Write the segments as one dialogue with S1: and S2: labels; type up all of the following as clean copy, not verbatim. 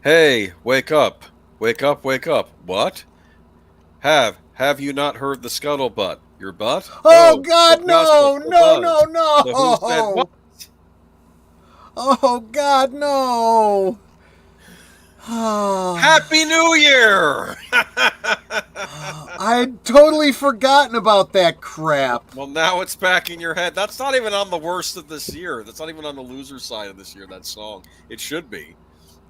S1: Hey, wake up. Wake up, wake up. What? Have you not heard the scuttlebutt? Your butt?
S2: Oh
S1: No, the
S2: God,
S1: gospel
S2: no,
S1: still
S2: no, no,
S1: buzz. The who said what?
S2: no! Oh God, no!
S1: Happy New Year!
S2: I'd totally forgotten about that crap.
S1: Well, now it's back in your head. That's not even on the worst of this year. That's not even on the loser side of this year, that song. It should be.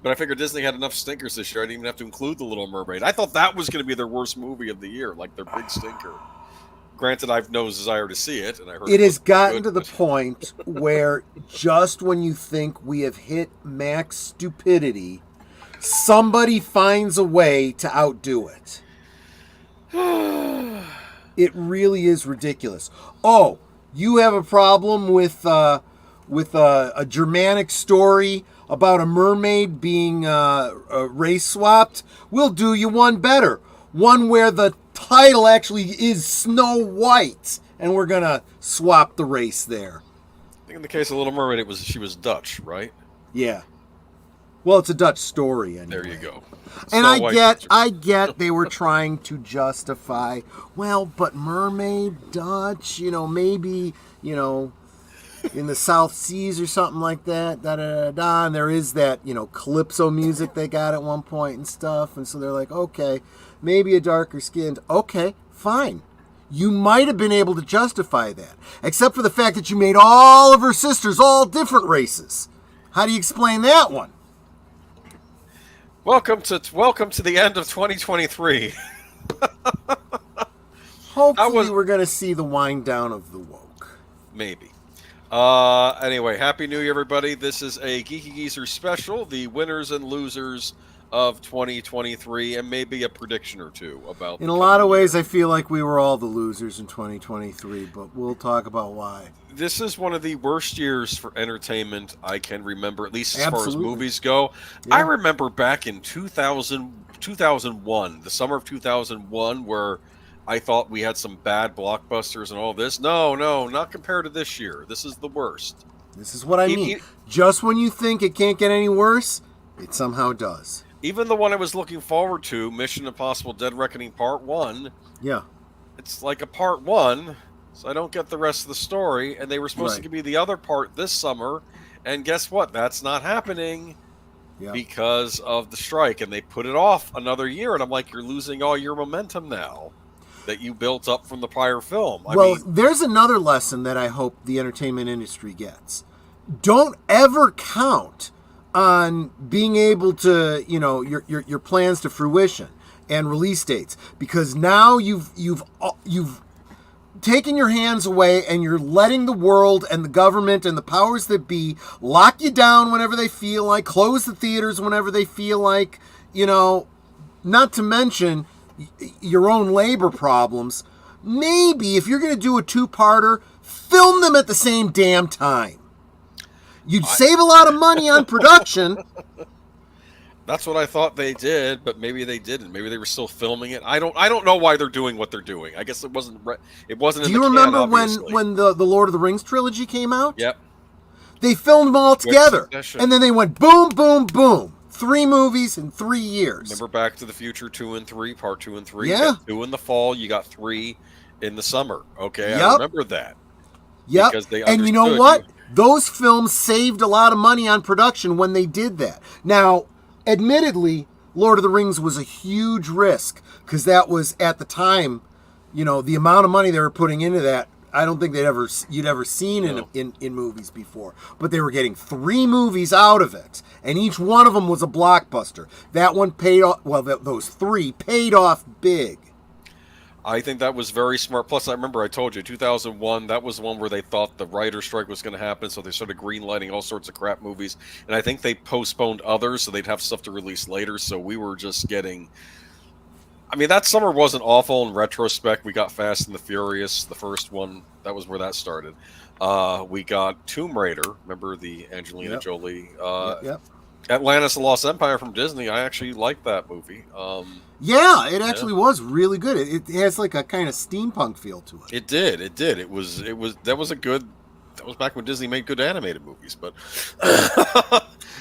S1: But I figured Disney had enough stinkers this year. I didn't even have to include The Little Mermaid. I thought that was going to be their worst movie of the year, like their big stinker. Granted, I've no desire to see it, and I heard
S2: It
S1: it
S2: has
S1: wasn't that
S2: gotten
S1: good.
S2: to the
S1: But
S2: point where just when you think we have hit max stupidity, somebody finds a way to outdo it. It really is ridiculous. Oh, you have a problem with a Germanic story about a mermaid being race swapped? We'll do you one better. One where the title actually is Snow White, and we're gonna swap the race there.
S1: I think in the case of Little Mermaid, she was Dutch, right?
S2: Yeah. Well, it's a Dutch story
S1: There you
S2: anyway.
S1: go.
S2: And
S1: Snow White.
S2: I get they were trying to justify, well, but mermaid, Dutch, maybe, in the South Seas or something like that, da da da da. And there is that, calypso music they got at one point and stuff. And so they're like, okay, maybe a darker skinned, okay, fine. You might have been able to justify that, except for the fact that you made all of her sisters all different races. How do you explain that one?
S1: Welcome to the end of 2023. That
S2: Hopefully,
S1: was
S2: we're going to see the wind down of the woke.
S1: maybe. Anyway, Happy New Year, everybody. This is a Geeky Geezers special, the winners and losers of 2023, and maybe a prediction or two about
S2: In
S1: the
S2: a lot
S1: coming
S2: of ways,
S1: year.
S2: I feel like we were all the losers in 2023, but we'll talk about why.
S1: This is one of the worst years for entertainment I can remember, at least as far as
S2: Absolutely.
S1: movies go. I
S2: Yeah.
S1: remember back in 2001, the summer of 2001, where I thought we had some bad blockbusters and all this. No, no, not compared to this year. This is the worst.
S2: This is what I
S1: E-
S2: mean.
S1: e-
S2: Just when you think it can't get any worse, it somehow does.
S1: Even the one I was looking forward to, Mission Impossible Dead Reckoning Part 1,
S2: Yeah.
S1: it's like a Part 1, so I don't get the rest of the story. And they were supposed
S2: Right.
S1: to give me the other part this summer. And guess what? That's not happening
S2: Yeah.
S1: because of the strike. And they put it off another year. And I'm like, you're losing all your momentum now that you built up from the prior film. I
S2: Well,
S1: mean,
S2: there's another lesson that I hope the entertainment industry gets. Don't ever count on being able to, your plans to fruition and release dates, because now you've taken your hands away and you're letting the world and the government and the powers that be lock you down whenever they feel like, close the theaters whenever they feel like, not to mention your own labor problems. Maybe if you're going to do a two-parter, film them at the same damn time. You'd save a lot of money on production.
S1: that's what I thought they did, but maybe they didn't. Maybe they were still filming it. I don't know why they're doing what they're doing. I guess it wasn't
S2: Do
S1: in the
S2: you
S1: can,
S2: remember
S1: obviously.
S2: when the Lord of the Rings trilogy came out?
S1: Yep.
S2: They filmed them all
S1: Quick
S2: together.
S1: succession.
S2: And then they went boom, boom, boom. 3 movies in 3 years.
S1: Remember Back to the Future 2 and 3, Part 2 and 3?
S2: Yeah.
S1: You got 2 in the fall, you got 3 in the summer. Okay, I
S2: Yep.
S1: remember that.
S2: Yep.
S1: Because they
S2: And you know
S1: understood
S2: what? Those films saved a lot of money on production when they did that. Now, admittedly, Lord of the Rings was a huge risk, because that was, at the time, the amount of money they were putting into that, I don't think you'd ever seen
S1: No.
S2: in movies before. But they were getting 3 movies out of it, and each one of them was a blockbuster. That one paid off. Well, those 3 paid off big.
S1: I think that was very smart. Plus, I remember I told you, 2001, that was the one where they thought the writer's strike was going to happen, so they started greenlighting all sorts of crap movies. And I think they postponed others so they'd have stuff to release later, so we were just getting... I mean, that summer wasn't awful in retrospect. We got Fast and the Furious, the first one. That was where that started. We got Tomb Raider. Remember the Angelina
S2: Yep.
S1: Jolie?
S2: Yep.
S1: Atlantis: The Lost Empire from Disney. I actually liked that movie.
S2: Yeah, it actually was really good. It has like a kind of steampunk feel to it.
S1: It did. It did. That was a good. That was back when Disney made good animated movies. But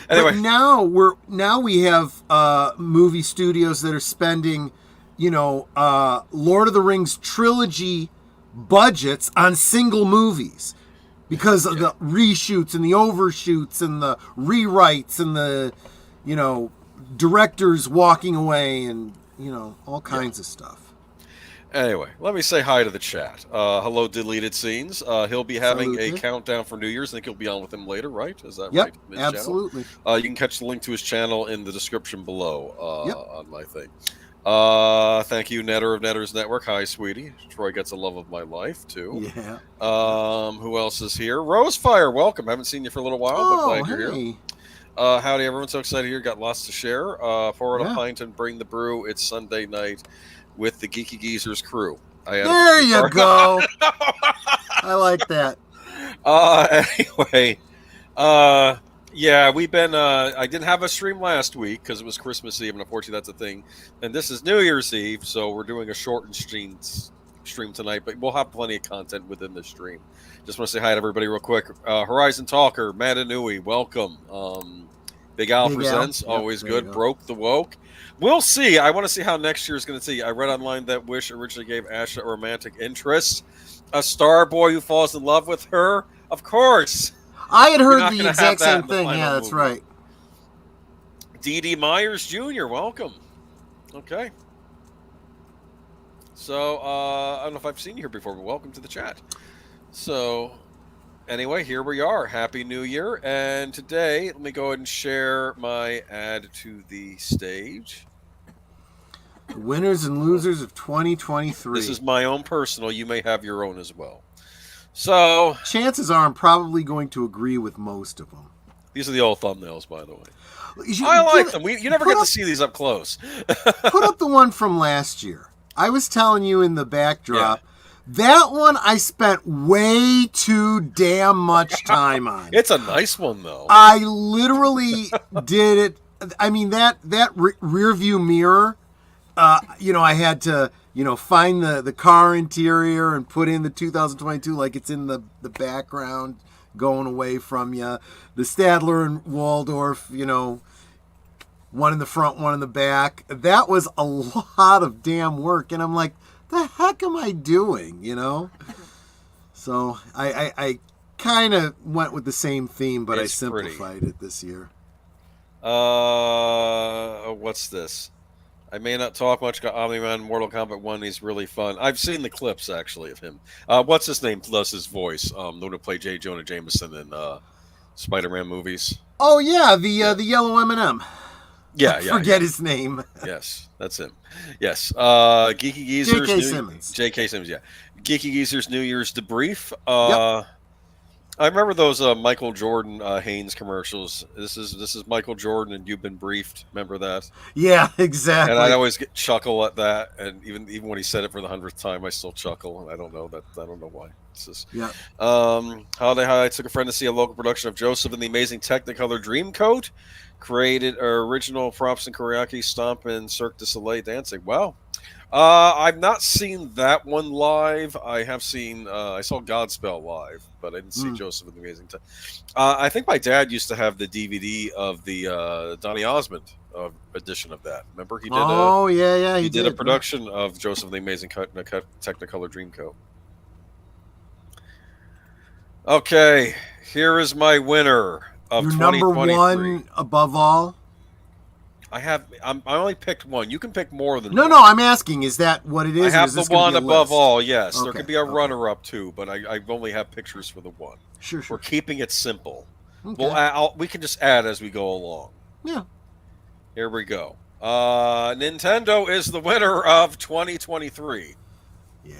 S2: But
S1: Anyway,
S2: now we have movie studios that are spending, Lord of the Rings trilogy budgets on single movies because of the reshoots and the overshoots and the rewrites and the, directors walking away and all kinds of stuff.
S1: Anyway, let me say hi to the chat. Hello, Deleted Scenes. He'll be having a
S2: Salute.
S1: countdown for New Year's. I think you'll be on with him later, right? Is that
S2: Yep,
S1: right? His
S2: absolutely.
S1: channel? You can catch the link to his channel in the description below
S2: Yep.
S1: on my thing. Thank you, Netter of Netters Network. Hi, sweetie. Troy gets a love of my life, too.
S2: Yeah.
S1: Who else is here? Rosefire, welcome. Haven't seen you for a little while, but glad you're
S2: hey.
S1: here. Howdy, everyone. So excited here. Got lots to share. Pour out a pint and bring the brew. It's Sunday night with the Geeky Geezers crew.
S2: There you go. I like that.
S1: Anyway, yeah, we've been. I didn't have a stream last week because it was Christmas Eve, and unfortunately, that's a thing. And this is New Year's Eve, so we're doing a shortened stream tonight. But we'll have plenty of content within the stream. Just want to say hi to everybody real quick. Horizon Talker, Madanui, welcome. Big Al presents, always good. Broke the woke. We'll see. I want to see how next year is going to see. I read online that Wish originally gave Asha a romantic interest. A star boy who falls in love with her. Of course.
S2: I had heard the exact same thing. Yeah, that's right.
S1: D.D. Myers Jr., welcome. Okay. So, I don't know if I've seen you here before, but welcome to the chat. So, anyway, here we are. Happy New Year. And today, let me go ahead and share my ad to the stage.
S2: The winners and losers of 2023.
S1: This is my own personal. You may have your own as well. So,
S2: chances are I'm probably going to agree with most of them.
S1: These are the old thumbnails, by the way. I like them. You never get to see these up close.
S2: Put up the one from last year. I was telling you in the backdrop. Yeah. That one I spent way too damn much time on.
S1: It's a nice one, though.
S2: I literally did it. I mean, that rear view mirror, I had to, find the car interior and put in the 2022 like it's in the background going away from you. The Stadler and Waldorf, one in the front, one in the back. That was a lot of damn work. And I'm like, the heck am I doing, So I kind of went with the same theme, but I simplified it this year.
S1: What's this? I may not talk much about Omni-Man Mortal Kombat 1. He's really fun. I've seen the clips, actually, of him. What's his name does his voice? The one who played J. Jonah Jameson in Spider-Man movies.
S2: Oh, yeah, the yellow M&M.
S1: Yeah,
S2: Forget his name.
S1: Yes, that's him. Yes. Geeky Geezers.
S2: J.K. Simmons.
S1: J.K. Simmons, yeah. Geeky Geezers New Year's debrief. Yep. I remember those Michael Jordan Haynes commercials. This is Michael Jordan, and you've been briefed. Remember that?
S2: Yeah, exactly.
S1: And I always chuckle at that, and even when he said it for the 100th time, I still chuckle. And I don't know why. It's just,
S2: yeah.
S1: Holiday highlights. Took a friend to see a local production of Joseph and the Amazing Technicolor Dreamcoat. Created original props and choreography, stomp and Cirque du Soleil dancing. Wow. I've not seen that one live. I have seen, I saw Godspell live, but I didn't see Joseph and the Amazing Tech. I think my dad used to have the DVD of the Donny Osmond edition of that. Remember, he did. He did a production of Joseph and the Amazing Technicolor Dreamcoat. Okay, here is my winner of
S2: your
S1: 2023.
S2: Number one above all.
S1: I only picked one. You can pick more than
S2: one. No, I'm asking, is that what it is?
S1: I have the one above all, yes.
S2: Okay,
S1: there could be a runner-up too, but I only have pictures for the one.
S2: Sure.
S1: We're keeping it simple.
S2: Okay.
S1: We can just add as we go along.
S2: Yeah.
S1: Here we go. Nintendo is the winner of 2023.
S2: Yeah.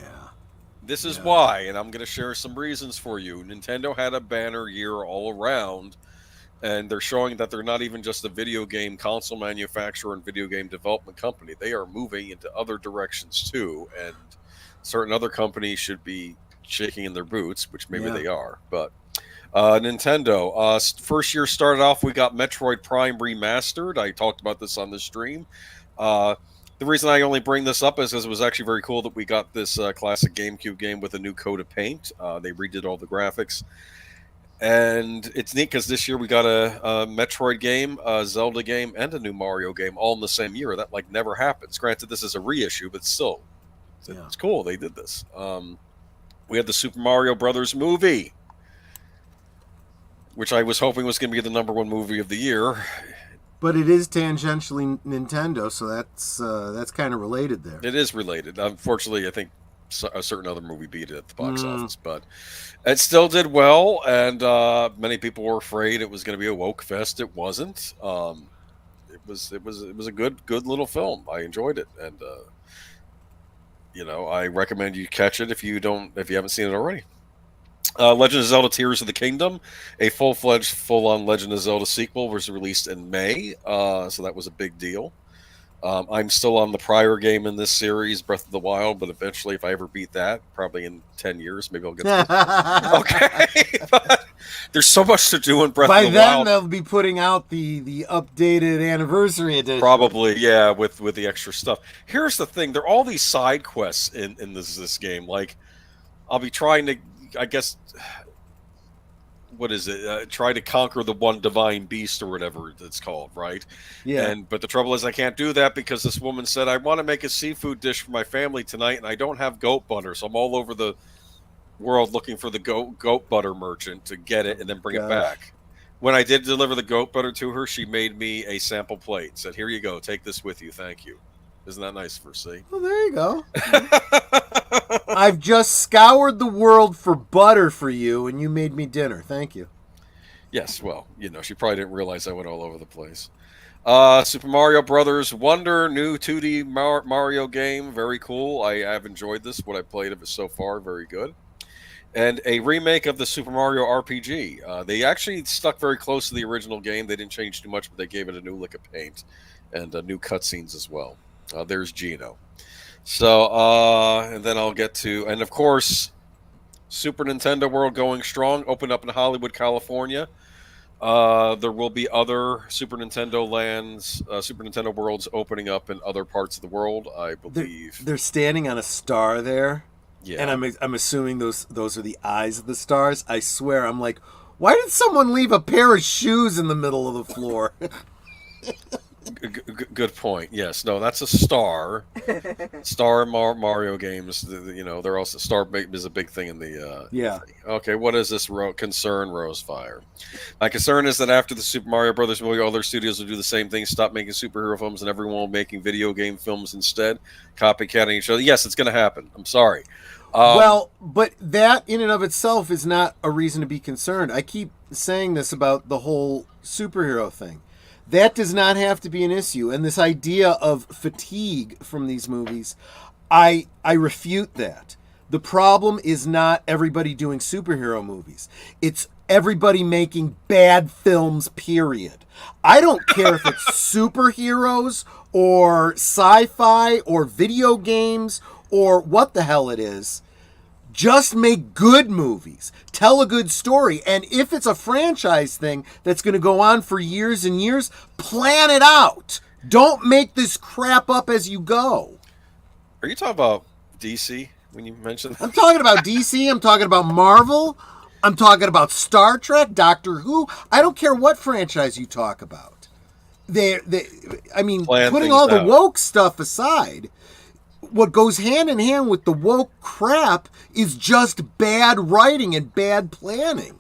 S1: This is why, and I'm going to share some reasons for you. Nintendo had a banner year all around, and they're showing that they're not even just a video game console manufacturer and video game development company. They are moving into other directions too, and certain other companies should be shaking in their boots, which maybe they are. But Nintendo, first year started off, we got Metroid Prime Remastered. I talked about this on the stream. The reason I only bring this up is because it was actually very cool that we got this classic GameCube game with a new coat of paint. They redid all the graphics. And it's neat because this year we got a Metroid game, a Zelda game, and a new Mario game all in the same year. That like never happens. Granted, this is a reissue, but still,
S2: Yeah.
S1: it's cool they did this. We had the Super Mario Brothers movie, which I was hoping was going to be the number one movie of the year.
S2: But it is tangentially Nintendo, so that's kind of related there.
S1: It is related. Unfortunately, I think a certain other movie beat it at the box
S2: Mm.
S1: office, but it still did well. And many people were afraid it was going to be a woke fest. It wasn't. It was a good little film. I enjoyed it, and I recommend you catch it if you haven't seen it already. Legend of Zelda: Tears of the Kingdom, a full-fledged, full-on Legend of Zelda sequel, was released in May, so that was a big deal. I'm still on the prior game in this series, Breath of the Wild, but eventually, if I ever beat that, probably in 10 years, maybe I'll get to it. Okay. But there's so much to do in Breath
S2: By
S1: of the
S2: then
S1: Wild.
S2: they'll be putting out the updated anniversary edition.
S1: Probably, yeah, with the extra stuff. Here's the thing: there are all these side quests in this game. Like, I'll be trying to, I guess, what is it? Try to conquer the one divine beast or whatever it's called, right?
S2: Yeah.
S1: But the trouble is, I can't do that because this woman said I want to make a seafood dish for my family tonight, and I don't have goat butter, so I'm all over the world looking for the goat butter merchant to get it and then bring it back. When I did deliver the goat butter to her, she made me a sample plate. Said, "Here you go. Take this with you. Thank you." Isn't that nice for C?
S2: Well, there you go. I've just scoured the world for butter for you, and you made me dinner. Thank you.
S1: Yes, well, she probably didn't realize I went all over the place. Super Mario Brothers Wonder, new 2D Mario game. Very cool. I have enjoyed this. What I played of it so far, very good. And a remake of the Super Mario RPG. They actually stuck very close to the original game. They didn't change too much, but they gave it a new lick of paint and new cutscenes as well. There's Gino. So, and then I'll get to, and of course, Super Nintendo World going strong, opened up in Hollywood, California. There will be other Super Nintendo lands, Super Nintendo worlds opening up in other parts of the world, I believe.
S2: They're standing on a star there,
S1: Yeah.
S2: and I'm assuming those are the eyes of the stars. I swear, I'm like, why did someone leave a pair of shoes in the middle of the floor?
S1: Good point. Yes, no, that's a star. Star Mario games. They're also star is a big thing in the.
S2: Yeah.
S1: Thing. Okay, what is this concern, Rosefire? My concern is that after the Super Mario Brothers movie, all their studios will do the same thing: stop making superhero films, and everyone will be making video game films instead, copycatting each other. Yes, it's going to happen. I'm sorry.
S2: Well, but that in and of itself is not a reason to be concerned. I keep saying this about the whole superhero thing. That does not have to be an issue. And this idea of fatigue from these movies, I refute that. The problem is not everybody doing superhero movies. It's everybody making bad films, period. I don't care if it's superheroes or sci-fi or video games or what the hell it is. Just make good movies. Tell a good story. And if it's a franchise thing that's going to go on for years and years, plan it out. Don't make this crap up as you go.
S1: Are you talking about DC when you mentioned that?
S2: I'm talking about DC. I'm talking about Marvel. I'm talking about Star Trek, Doctor Who. I don't care what franchise you talk about. Putting all the woke stuff aside, what goes hand in hand with the woke crap is just bad writing and bad planning.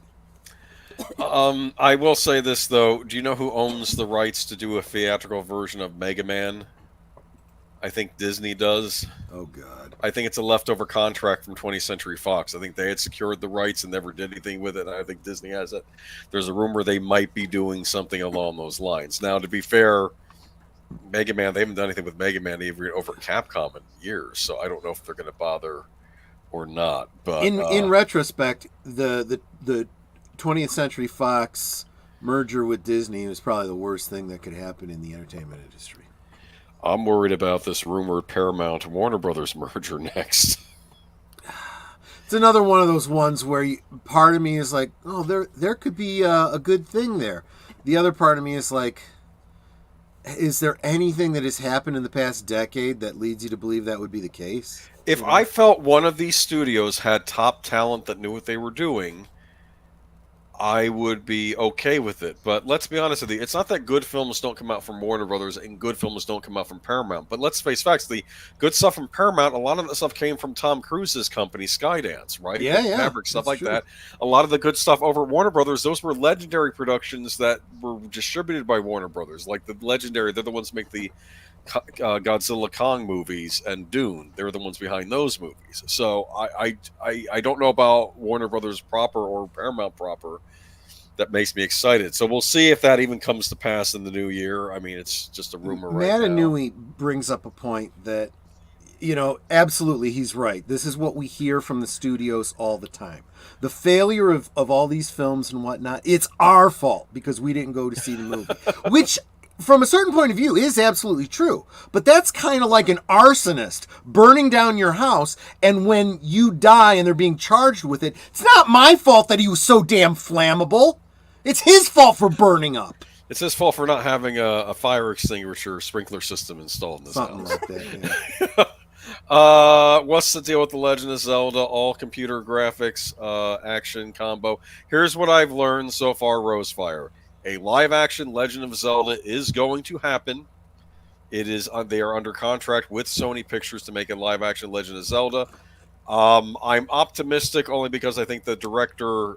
S1: I will say this though. Do you know who owns the rights to do a theatrical version of Mega Man? I think Disney does.
S2: Oh God.
S1: I think it's a leftover contract from 20th Century Fox. I think they had secured the rights and never did anything with it. And I think Disney has it. There's a rumor they might be doing something along those lines. Now, to be fair, Mega Man, they haven't done anything with Mega Man even over Capcom in years, so I don't know if they're going to bother or not. But
S2: in retrospect, the 20th Century Fox merger with Disney was probably the worst thing that could happen in the entertainment industry.
S1: I'm worried about this rumored Paramount Warner Brothers merger next.
S2: It's another one of those ones where part of me is like, oh, there could be a good thing there. The other part of me is like, is there anything that has happened in the past decade that leads you to believe that would be the case?
S1: If I felt one of these studios had top talent that knew what they were doing, I would be okay with it. But let's be honest with you, it's not that good films don't come out from Warner Brothers and good films don't come out from Paramount. But let's face facts, the good stuff from Paramount, a lot of the stuff came from Tom Cruise's company, Skydance, right?
S2: Yeah,
S1: With
S2: yeah,
S1: Maverick, stuff
S2: that's
S1: like
S2: true.
S1: that. A lot of the good stuff over at Warner Brothers, those were legendary productions that were distributed by Warner Brothers. Like the legendary, they're the ones who make the Godzilla Kong movies and Dune. They're the ones behind those movies. So I don't know about Warner Brothers proper or Paramount proper. That makes me excited. So we'll see if that even comes to pass in the new year. I mean, it's just a rumor right now.
S2: Matanui brings up a point that, absolutely, he's right. This is what we hear from the studios all the time. The failure of all these films and whatnot, it's our fault because we didn't go to see the movie, which from a certain point of view is absolutely true. But that's kind of like an arsonist burning down your house, and when you die and they're being charged with it, it's not my fault that he was so damn flammable. It's his fault for burning up.
S1: It's his fault for not having a fire extinguisher sprinkler system installed in this
S2: Something
S1: house.
S2: like that, yeah.
S1: What's the deal with the Legend of Zelda? All computer graphics, action combo. Here's what I've learned so far, Rosefire. A live action Legend of Zelda is going to happen. It is they are under contract with Sony Pictures to make a live action Legend of Zelda. I'm optimistic only because I think the director,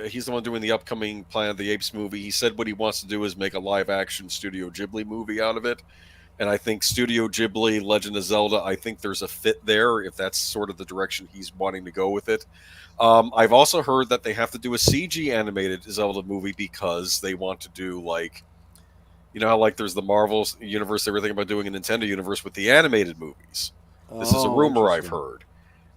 S1: he's the one doing the upcoming Planet of the Apes movie. He said what he wants to do is make a live action Studio Ghibli movie out of it. And I think Studio Ghibli, Legend of Zelda, I think there's a fit there if that's sort of the direction he's wanting to go with it. I've also heard that they have to do a CG animated Zelda movie because they want to do like, you know how like there's the Marvel universe, they were thinking about doing a Nintendo universe with the animated movies. This is a
S2: Oh,
S1: rumor I've
S2: interesting.
S1: heard.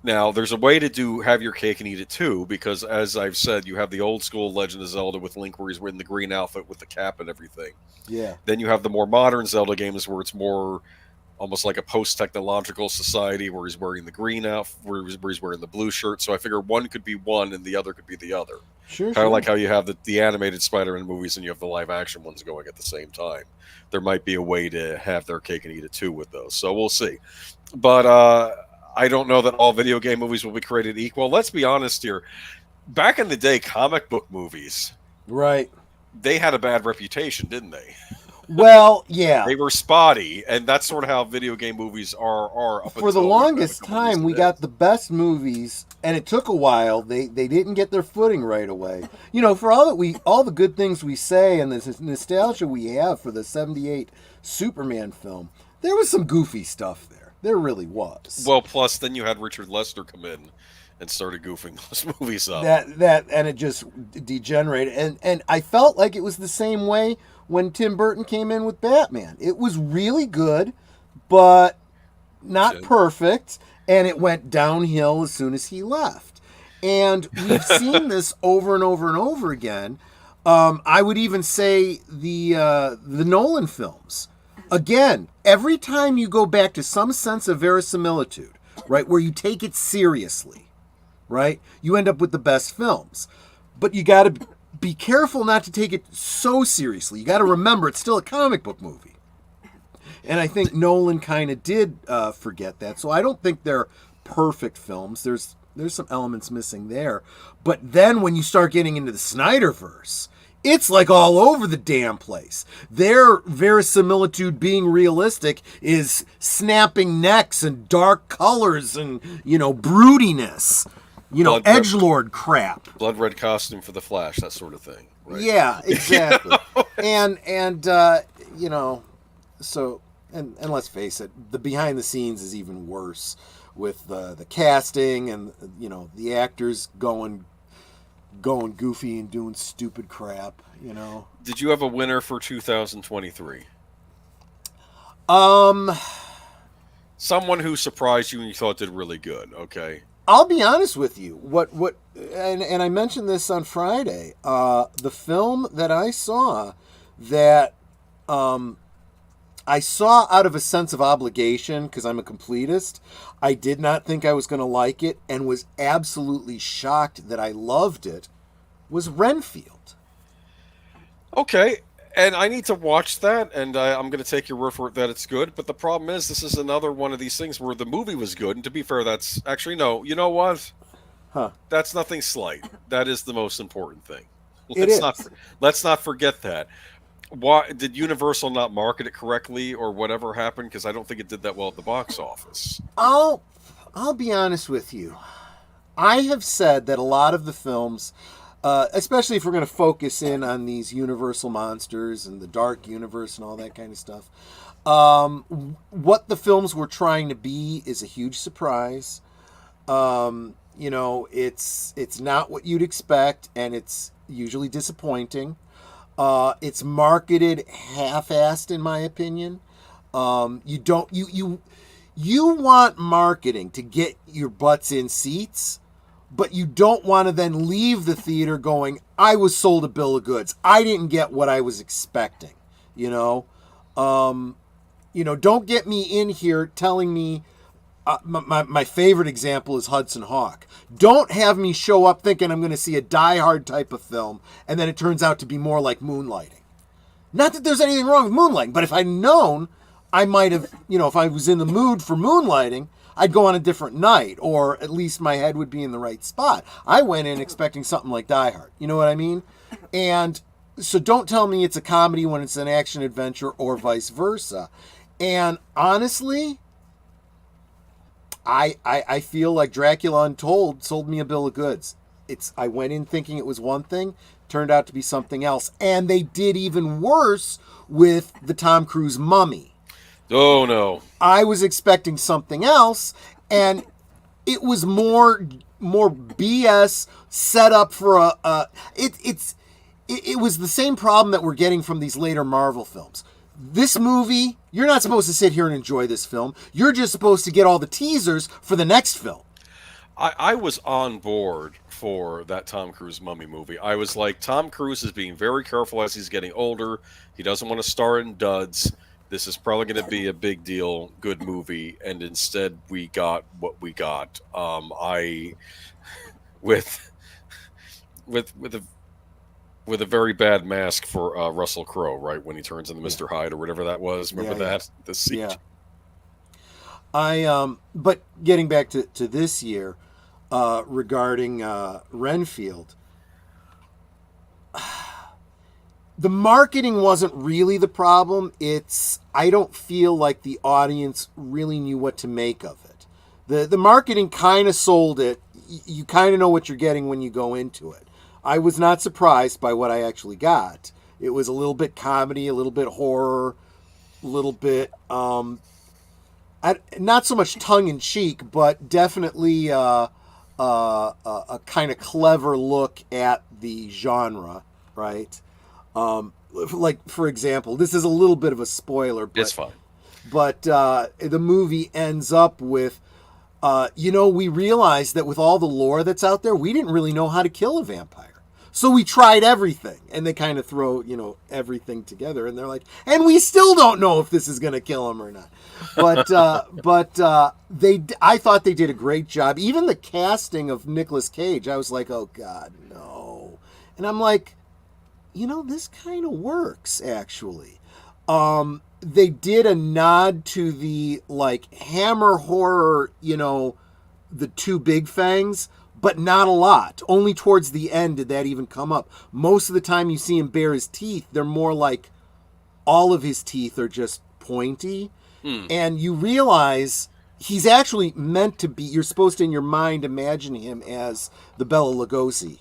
S1: Now, there's a way to do have your cake and eat it too, because as I've said, you have the old school Legend of Zelda with Link, where he's wearing the green outfit with the cap and everything.
S2: Yeah.
S1: Then you have the more modern Zelda games where it's more almost like a post-technological society where he's wearing the green outfit, where he's wearing the blue shirt. So I figure one could be one and the other could be the other.
S2: Sure,
S1: Kind of like
S2: sure.
S1: how you have the animated Spider-Man movies and you have the live-action ones going at the same time. There might be a way to have their cake and eat it too with those. So we'll see. But I don't know that all video game movies will be created equal. Let's be honest here. Back in the day, comic book movies,
S2: Right.
S1: they had a bad reputation, didn't they?
S2: Well, yeah.
S1: They were spotty, and that's sort of how video game movies are up
S2: For the
S1: until we've had a
S2: longest
S1: couple of years
S2: time, we
S1: today.
S2: got the best movies, and it took a while. They didn't get their footing right away. For all the good things we say and the nostalgia we have for the '78 Superman film, there was some goofy stuff there. There really was.
S1: Well, plus then you had Richard Lester come in and started goofing those movies up.
S2: And it just degenerated, and I felt like it was the same way when Tim Burton came in with Batman. It was really good, but not perfect, and it went downhill as soon as he left. And we've seen this over and over and over again. I would even say the Nolan films. Again, every time you go back to some sense of verisimilitude, right, where you take it seriously, right, you end up with the best films. But you got to be careful not to take it so seriously. You got to remember it's still a comic book movie. And I think Nolan kind of did forget that. So I don't think they're perfect films. There's some elements missing there. But then when you start getting into the Snyderverse, it's like all over the damn place. Their verisimilitude being realistic is snapping necks and dark colors and, broodiness.
S1: Blood red,
S2: Edgelord crap.
S1: blood red costume for the Flash, that sort of thing, right?
S2: Yeah, exactly.
S1: You
S2: And so and let's face it, the behind the scenes is even worse with the casting and the actors going goofy and doing stupid crap.
S1: Did you have a winner for 2023?
S2: Um,
S1: Someone who surprised you and you thought did really good. Okay.
S2: I'll be honest with you. And I mentioned this on Friday. The film that I saw that I saw out of a sense of obligation because I'm a completist. I did not think I was going to like it and was absolutely shocked that I loved it. Was Renfield.
S1: Okay. And I need to watch that, and I'm going to take your word for it that it's good. But the problem is, this is another one of these things where the movie was good, and to be fair, that's actually no. You know what?
S2: Huh.
S1: That's nothing slight. That is the most important thing.
S2: It
S1: Let's not
S2: is.
S1: let's not forget that. Why did Universal not market it correctly, or whatever happened? Because I don't think it did that well at the box office.
S2: I'll I'll be honest with you. I have said that a lot of the films, especially if we're going to focus in on these Universal monsters and the dark universe and all that kind of stuff, what the films were trying to be is a huge surprise. It's not what you'd expect, and it's usually disappointing. It's marketed half-assed, in my opinion. You want marketing to get your butts in seats, but you don't want to then leave the theater going, I was sold a bill of goods. I didn't get what I was expecting. You know, don't get me in here telling me. My favorite example is Hudson Hawk. Don't have me show up thinking I'm going to see a Die Hard type of film, and then it turns out to be more like Moonlighting. Not that there's anything wrong with Moonlighting, but if I'd known, I might have, if I was in the mood for Moonlighting, I'd go on a different night, or at least my head would be in the right spot. I went in expecting something like Die Hard. You know what I mean? And so don't tell me it's a comedy when it's an action adventure, or vice versa. And honestly, I feel like Dracula Untold sold me a bill of goods. I went in thinking it was one thing, turned out to be something else. And they did even worse with the Tom Cruise Mummy.
S1: Oh no.
S2: I was expecting something else, and it was more BS set up for it was the same problem that we're getting from these later Marvel films. This movie, you're not supposed to sit here and enjoy this film. You're just supposed to get all the teasers for the next film.
S1: I was on board for that Tom Cruise Mummy movie. I was like, Tom Cruise is being very careful as he's getting older. He doesn't want to star in duds. This is probably going to be a big deal, good movie, and instead we got what we got. I with a very bad mask for Russell Crowe, right, when he turns into Mr. Hyde or whatever that was. Remember that? The siege.
S2: Yeah. But getting back to this year, regarding Renfield, the marketing wasn't really the problem. I don't feel like the audience really knew what to make of it. The marketing kind of sold it. You kind of know what you're getting when you go into it. I was not surprised by what I actually got. It was a little bit comedy, a little bit horror, a little bit not so much tongue-in-cheek, but definitely a kind of clever look at the genre, right? Like, for example, this is a little bit of a spoiler, but
S1: It's fine.
S2: But the movie ends up with, we realized that with all the lore that's out there, we didn't really know how to kill a vampire. So we tried everything, and they kind of throw, everything together, and they're like, and we still don't know if this is going to kill him or not. But I thought they did a great job. Even the casting of Nicolas Cage, I was like, oh God, no. And I'm like, this kind of works, actually. They did a nod to the, Hammer horror, the two big fangs, but not a lot. Only towards the end did that even come up. Most of the time you see him bare his teeth, they're more like all of his teeth are just pointy. And you realize he's actually meant to be, you're supposed to, in your mind, imagine him as the Bela Lugosi.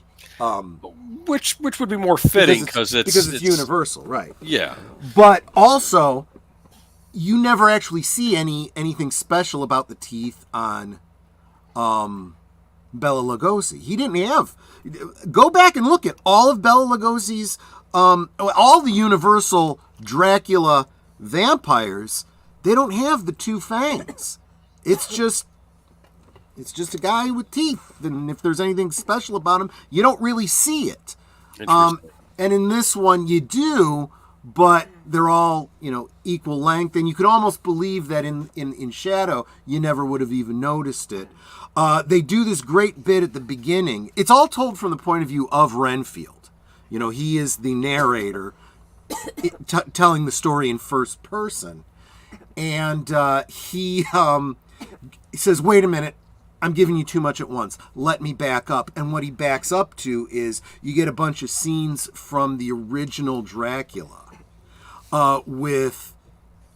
S1: Which would be more fitting because it's
S2: universal, right?
S1: Yeah.
S2: But also, you never actually see anything special about the teeth on Bela Lugosi. He didn't have. Go back and look at all of Bela Lugosi's, all the Universal Dracula vampires. They don't have the two fangs. It's just a guy with teeth, and if there's anything special about him, you don't really see it. And in this one, you do, but they're all, equal length, and you could almost believe that in Shadow, you never would have even noticed it. They do this great bit at the beginning. It's all told from the point of view of Renfield. He is the narrator telling the story in first person. And he says, wait a minute, I'm giving you too much at once. Let me back up. And what he backs up to is you get a bunch of scenes from the original Dracula with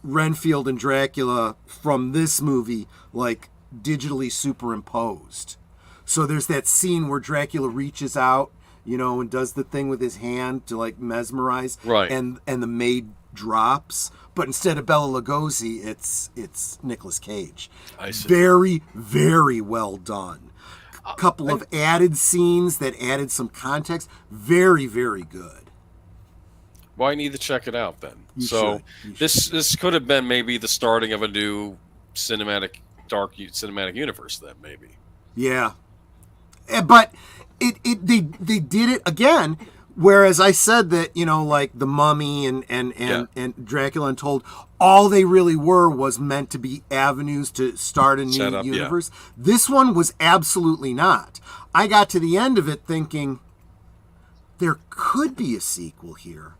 S2: Renfield and Dracula from this movie, like, digitally superimposed. So there's that scene where Dracula reaches out, and does the thing with his hand to, like, mesmerize.
S1: Right.
S2: And the maid drops. But instead of Bela Lugosi, it's Nicolas Cage.
S1: I see.
S2: Very, very well done. A couple of added scenes that added some context. Very, very good.
S1: Well, I need to check it out then.
S2: You
S1: so
S2: should.
S1: this could have been maybe the starting of a new cinematic universe then, maybe.
S2: Yeah. But they did it again. Whereas I said that, like The Mummy and Dracula Untold, all they really was meant to be avenues to start a new universe. Yeah. This one was absolutely not. I got to the end of it thinking there could be a sequel here,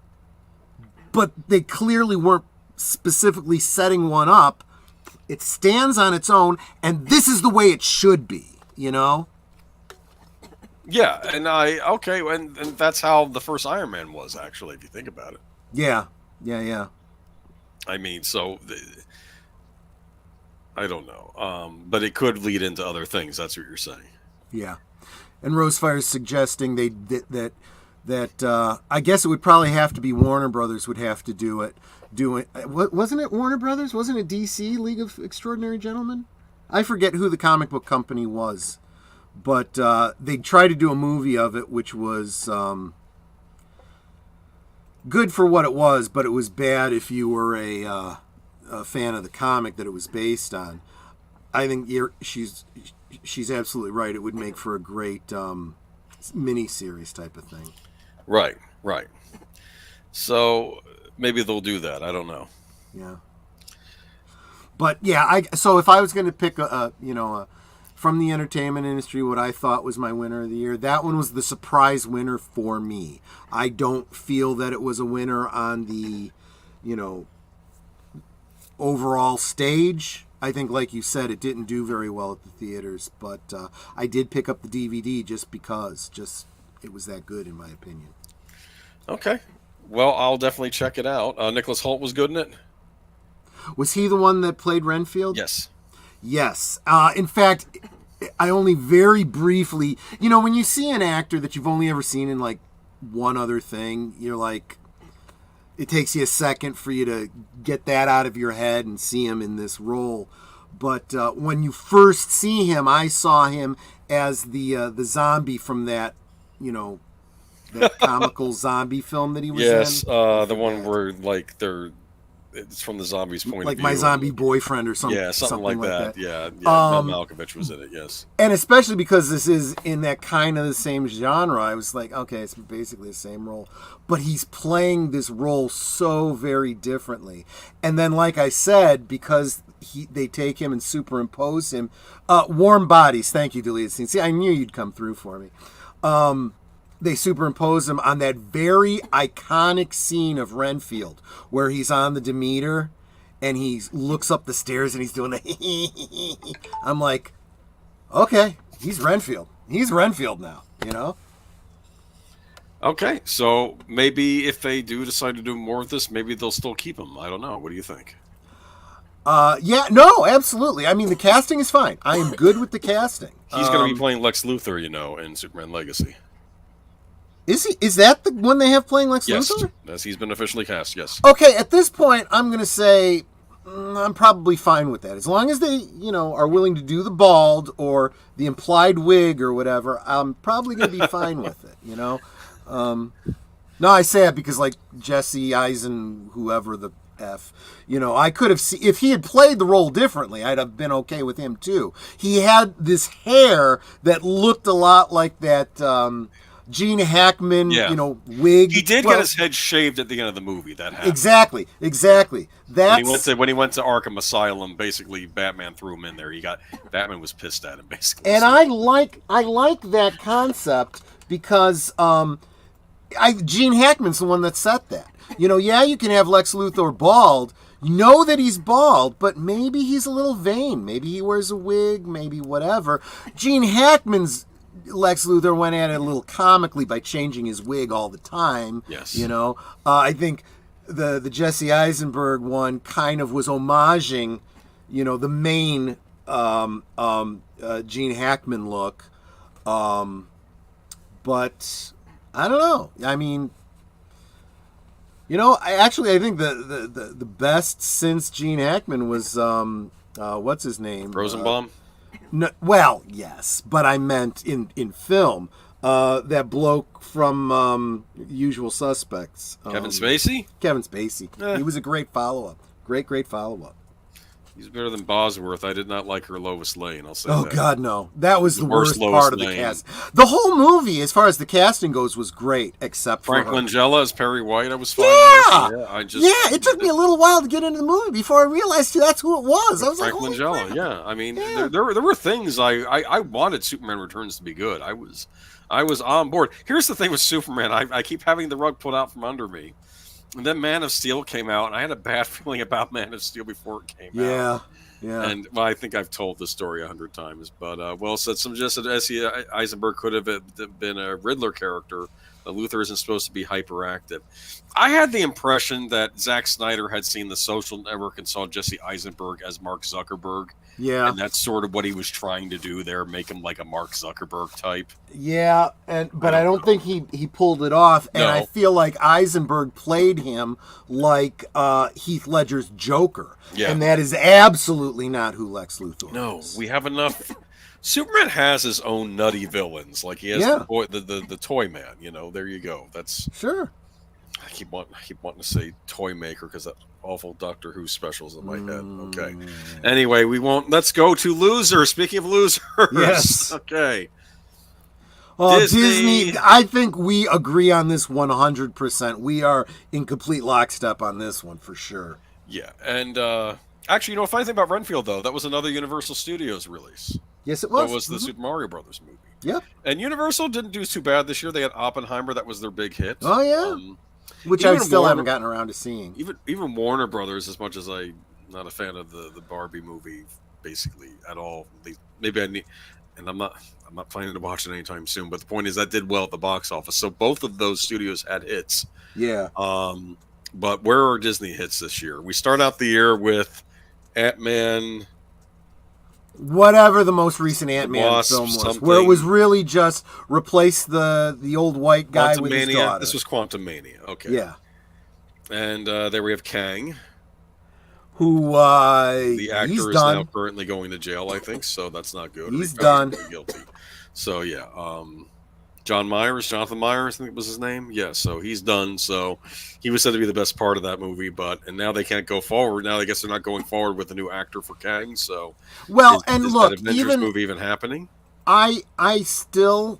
S2: but they clearly weren't specifically setting one up. It stands on its own, and this is the way it should be,
S1: Yeah, and that's how the first Iron Man was, actually, if you think about it.
S2: Yeah.
S1: I mean, I don't know, but it could lead into other things. That's what you're saying.
S2: Yeah, and Rosefire's suggesting that I guess it would probably have to be Warner Brothers would have to do it. Wasn't it Warner Brothers? Wasn't it DC League of Extraordinary Gentlemen? I forget who the comic book company was. But they tried to do a movie of it, which was good for what it was, but it was bad if you were a fan of the comic that it was based on. I think she's absolutely right. It would make for a great mini-series type of thing. Right.
S1: So maybe they'll do that. I don't know.
S2: Yeah. But yeah, so if I was going to pick from the entertainment industry, what I thought was my winner of the year, that one was the surprise winner for me. I don't feel that it was a winner on the, overall stage. I think, like you said, it didn't do very well at the theaters, but I did pick up the DVD just because. It was that good, in my opinion.
S1: Okay. Well, I'll definitely check it out. Nicholas Hoult was good in it?
S2: Was he the one that played Renfield?
S1: Yes.
S2: Yes. In fact, I only very briefly, when you see an actor that you've only ever seen in like one other thing, you're like, it takes you a second for you to get that out of your head and see him in this role. But when you first see him, I saw him as the zombie from that, that comical zombie film that he was in.
S1: Yes, the one where like it's from the zombies' point of
S2: like
S1: view.
S2: My Zombie Boyfriend or something.
S1: Yeah, something like that. Yeah, Mel Malkovich was in it, yes.
S2: And especially because this is in that kind of the same genre, I was like, okay, it's basically the same role. But he's playing this role so very differently. And then, like I said, because they take him and superimpose him, Warm Bodies, thank you, deleted scene. See, I knew you'd come through for me. They superimpose him on that very iconic scene of Renfield where he's on the Demeter and he looks up the stairs and he's doing the I'm like, okay, he's Renfield. He's Renfield now,
S1: Okay, so maybe if they do decide to do more of this, maybe they'll still keep him. I don't know. What do you think?
S2: Yeah, no, absolutely. I mean, the casting is fine. I am good with the casting.
S1: He's going to be playing Lex Luthor, in Superman Legacy.
S2: Is he? Is that the one they have playing Lex Luthor?
S1: Yes, he's been officially cast, yes.
S2: Okay, at this point, I'm going to say I'm probably fine with that. As long as they, are willing to do the bald or the implied wig or whatever, I'm probably going to be fine with it, No, I say it because, like, Jesse Eisen, whoever the F, I could have seen, if he had played the role differently, I'd have been okay with him, too. He had this hair that looked a lot like that, Gene Hackman, wig.
S1: He did get his head shaved at the end of the movie. That happened.
S2: Exactly. That's
S1: when he went to Arkham Asylum. Basically, Batman threw him in there. Batman was pissed at him, basically.
S2: And I like that concept because Gene Hackman's the one that set that. You can have Lex Luthor bald, You know that he's bald, but maybe he's a little vain. Maybe he wears a wig, maybe whatever. Gene Hackman's Lex Luthor went at it a little comically by changing his wig all the time.
S1: Yes.
S2: You know, I think the Jesse Eisenberg one kind of was homaging, you know, the main Gene Hackman look. But I don't know. I mean, you know, I think the best since Gene Hackman was what's his name?
S1: Rosenbaum.
S2: No, well, yes, but I meant in film. That bloke from Usual Suspects.
S1: Kevin Spacey?
S2: Kevin Spacey. He was a great follow-up. Great follow-up.
S1: He's better than Bosworth. I did not like her Lois Lane, I'll say
S2: that. Oh, God, no. That was the worst part of the cast. The whole movie, as far as the casting goes, was great, except
S1: Frank
S2: for her.
S1: Langella as Perry White, I was fine with.
S2: It took me a little while to get into the movie before I realized that's who it was. I was
S1: Frank
S2: like,
S1: Langella,
S2: crap.
S1: yeah. I mean, there were things I wanted Superman Returns to be good. I was on board. Here's the thing with Superman. I keep having the rug pulled out from under me. And then Man of Steel came out, and I had a bad feeling about Man of Steel before it came out.
S2: Yeah.
S1: And well, I think I've told the story 100 times, but well said. Some just said Jesse Eisenberg could have been a Riddler character. Luthor isn't supposed to be hyperactive. I had the impression that Zack Snyder had seen The Social Network and saw Jesse Eisenberg as Mark Zuckerberg.
S2: Yeah.
S1: And that's sort of what he was trying to do there, make him like a Mark Zuckerberg type.
S2: Yeah, but I don't think he pulled it off, and I feel like Eisenberg played him like Heath Ledger's Joker.
S1: Yeah.
S2: And that is absolutely not who Lex Luthor is.
S1: No, we have enough. Superman has his own nutty villains, like he has the Toy Man. You know, there you go. That's
S2: sure.
S1: I keep wanting to say Toy Maker because that awful Doctor Who specials in my head. Okay. Anyway, we won't. Let's go to losers. Speaking of losers,
S2: yes.
S1: Okay.
S2: Disney. I think we agree on this 100%. We are in complete lockstep on this one for sure.
S1: Yeah, and actually, you know, a funny thing about Renfield though, that was another Universal Studios release.
S2: Yes, it was.
S1: That was the Super Mario Brothers movie.
S2: Yeah.
S1: And Universal didn't do too bad this year. They had Oppenheimer. That was their big hit.
S2: Oh, yeah. Which I still haven't gotten around to seeing.
S1: Even Warner Brothers, as much as I'm not a fan of the Barbie movie, basically, at all. Maybe I need... And I'm not planning to watch it anytime soon. But the point is that did well at the box office. So both of those studios had hits.
S2: Yeah.
S1: But where are Disney hits this year? We start out the year with Ant-Man...
S2: Whatever the most recent Ant-Man film was, where it was really just replace the old white guy with his daughter.
S1: This was Quantumania. Okay.
S2: Yeah.
S1: And there we have Kang.
S2: Who
S1: the actor is now currently going to jail, I think, so that's not good.
S2: He's done.
S1: Guilty. So yeah. Jonathan Myers, I think was his name. Yeah, so he's done. So he was said to be the best part of that movie, and now they can't go forward. Now I guess they're not going forward with a new actor for Kang. So
S2: look,
S1: that Avengers movie even happening?
S2: I still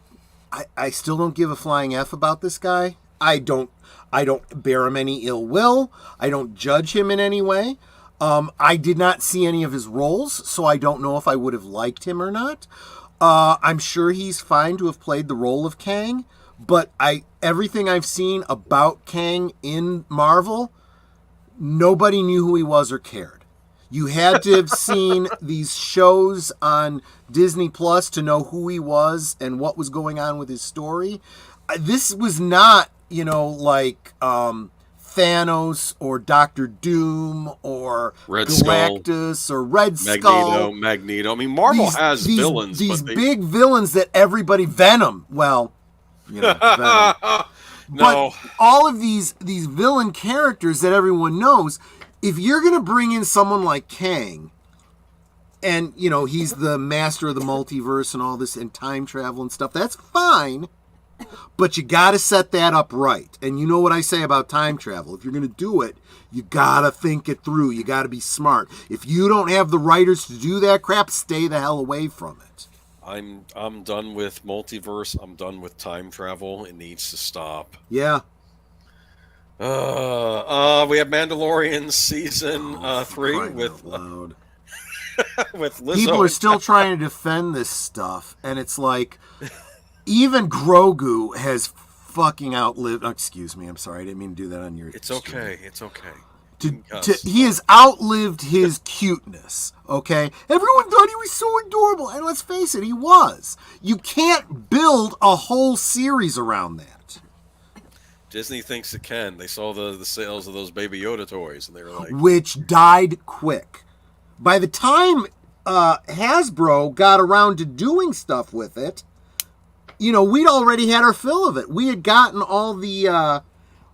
S2: don't give a flying F about this guy. I don't bear him any ill will. I don't judge him in any way. I did not see any of his roles, so I don't know if I would have liked him or not. I'm sure he's fine to have played the role of Kang, but everything I've seen about Kang in Marvel, nobody knew who he was or cared. You had to have seen these shows on Disney Plus to know who he was and what was going on with his story. This was not, like Thanos or Doctor Doom or
S1: Red
S2: Galactus
S1: Skull.
S2: or Red Skull.
S1: Magneto. I mean, Marvel has villains.
S2: These big villains that everybody... Venom. Well, Venom.
S1: No.
S2: But all of these villain characters that everyone knows, if you're going to bring in someone like Kang, and, he's the master of the multiverse and all this and time travel and stuff, that's fine. But you got to set that up right. And you know what I say about time travel. If you're going to do it, you got to think it through. You got to be smart. If you don't have the writers to do that crap, stay the hell away from it.
S1: I'm done with multiverse. I'm done with time travel. It needs to stop.
S2: Yeah.
S1: We have Mandalorian season 3 with with Lizzo.
S2: People are still trying to defend this stuff, and it's like... Even Grogu has fucking outlived... excuse me, I'm sorry. I didn't mean to do that on your...
S1: It's okay. It's okay.
S2: He has outlived his cuteness. Okay, everyone thought he was so adorable, and let's face it, he was. You can't build a whole series around that.
S1: Disney thinks it can. They saw the sales of those Baby Yoda toys, and they were like,
S2: which died quick. By the time Hasbro got around to doing stuff with it, we'd already had our fill of it. We had gotten all the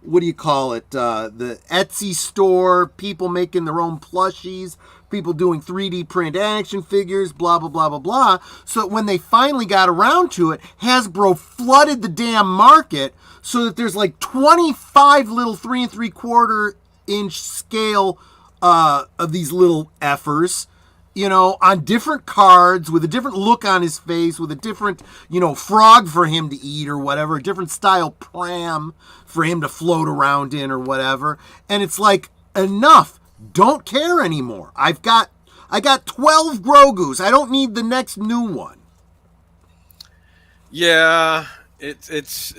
S2: what do you call it? The Etsy store, people making their own plushies, people doing 3D print action figures, blah, blah, blah, blah, blah. So when they finally got around to it, Hasbro flooded the damn market so that there's like 25 little 3 3/4 inch scale of these little effers, on different cards with a different look on his face, with a different, frog for him to eat or whatever, a different style pram for him to float around in or whatever. And it's like, enough. Don't care anymore. I got 12 Grogus. I don't need the next new one.
S1: yeah, it's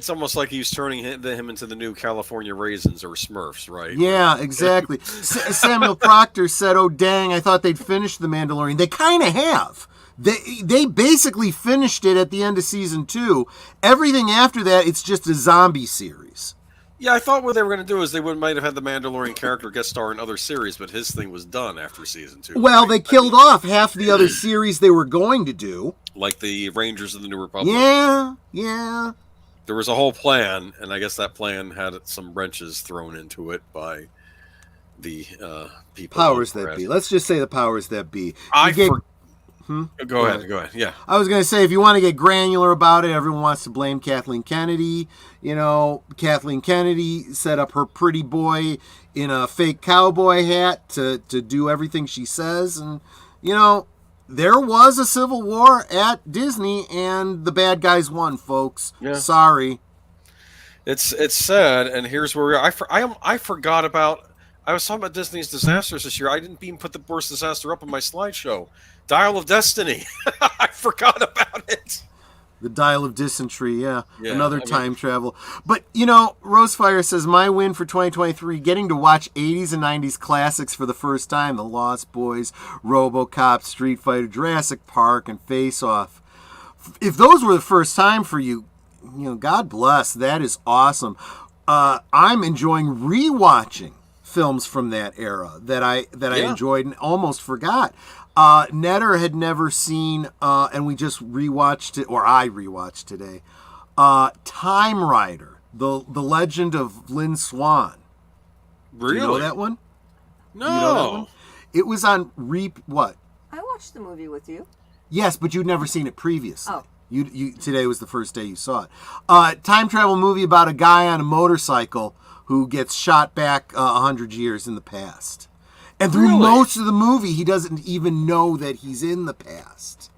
S1: almost like he's turning him into the new California Raisins or Smurfs, right?
S2: Yeah, exactly. Samuel Proctor said, "Oh dang, I thought they'd finished The Mandalorian." They kind of have. They basically finished it at the end of season 2. Everything after that, it's just a zombie series.
S1: Yeah, I thought what they were going to do is they might have had the Mandalorian character guest star in other series, but his thing was done after season 2.
S2: Well,
S1: right?
S2: they killed off half the other series they were going to do.
S1: Like the Rangers of the New Republic.
S2: Yeah.
S1: There was a whole plan, and I guess that plan had some wrenches thrown into it by the people.
S2: Powers that be. Let's just say the powers that be.
S1: Go ahead. Yeah.
S2: I was going to say, if you want to get granular about it, everyone wants to blame Kathleen Kennedy. Kathleen Kennedy set up her pretty boy in a fake cowboy hat to do everything she says. And, there was a civil war at Disney, and the bad guys won, folks. Yeah. Sorry.
S1: It's sad, and here's where we are. I forgot about... I was talking about Disney's disasters this year. I didn't even put the worst disaster up on my slideshow. Dial of Destiny. I forgot about it.
S2: The Dial of Dysentery, yeah. Another time travel. But, Rosefire says, my win for 2023, getting to watch 80s and 90s classics for the first time. The Lost Boys, RoboCop, Street Fighter, Jurassic Park, and Face Off. If those were the first time for you, God bless. That is awesome. I'm enjoying rewatching films from that era that I enjoyed and almost forgot. Netter had never seen, and we just rewatched it, or I rewatched today, Time Rider, the Legend of Lynn Swan.
S1: Really?
S2: Do you know that one?
S1: No.
S2: Do you know that one? It was on what?
S3: I watched the movie with you.
S2: Yes, but you'd never seen it previously.
S3: Oh.
S2: You today was the first day you saw it. Time travel movie about a guy on a motorcycle who gets shot back 100 years in the past. And through most of the movie, he doesn't even know that he's in the past.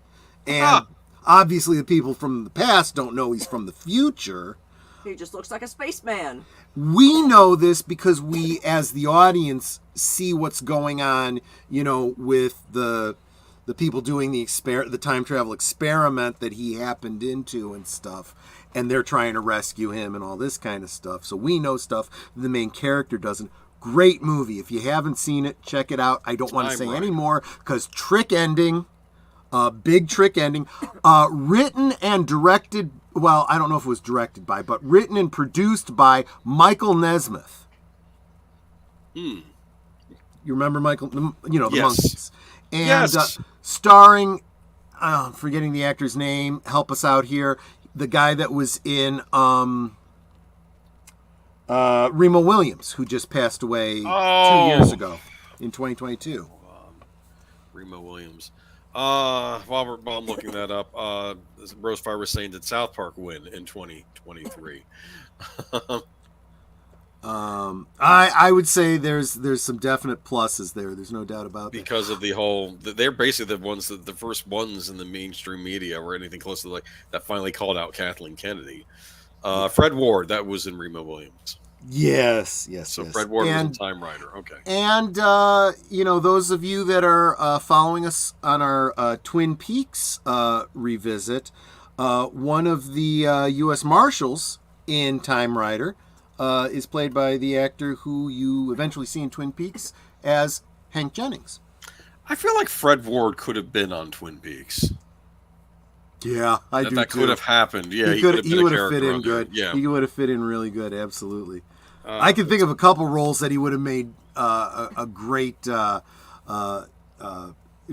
S2: And obviously the people from the past don't know he's from the future.
S3: He just looks like a spaceman.
S2: We know this because we, as the audience, see what's going on, with the people doing the time travel experiment that he happened into and stuff. And they're trying to rescue him and all this kind of stuff. So we know stuff the main character doesn't. Great movie. If you haven't seen it, check it out. I don't want to say any more because trick ending, big trick ending, written and directed. Well, I don't know if it was directed by, but written and produced by Michael Nesmith. You remember Michael? The Monkees. And starring, I'm forgetting the actor's name. Help us out here. The guy that was in Remo Williams, who just passed away 2 years ago in 2022.
S1: Remo Williams. While I'm looking that up, Rosefire was saying, did South Park win in 2023?
S2: I would say there's some definite pluses there. There's no doubt about that.
S1: Because of the whole, they're basically the first ones in the mainstream media or anything close to that finally called out Kathleen Kennedy. Fred Ward, that was in Remo Williams.
S2: Yes.
S1: So Fred Ward was in Time Rider. Okay.
S2: And those of you that are following us on our Twin Peaks revisit, one of the U.S. Marshals in Time Rider is played by the actor who you eventually see in Twin Peaks as Hank Jennings.
S1: I feel like Fred Ward could have been on Twin Peaks.
S2: Yeah, I do
S1: That
S2: too.
S1: could have happened. Yeah,
S2: he
S1: could have been a
S2: would have
S1: character
S2: fit in
S1: on there.
S2: good.
S1: Yeah,
S2: He would have fit in really good. Absolutely. I can think of a couple roles that he would have made a great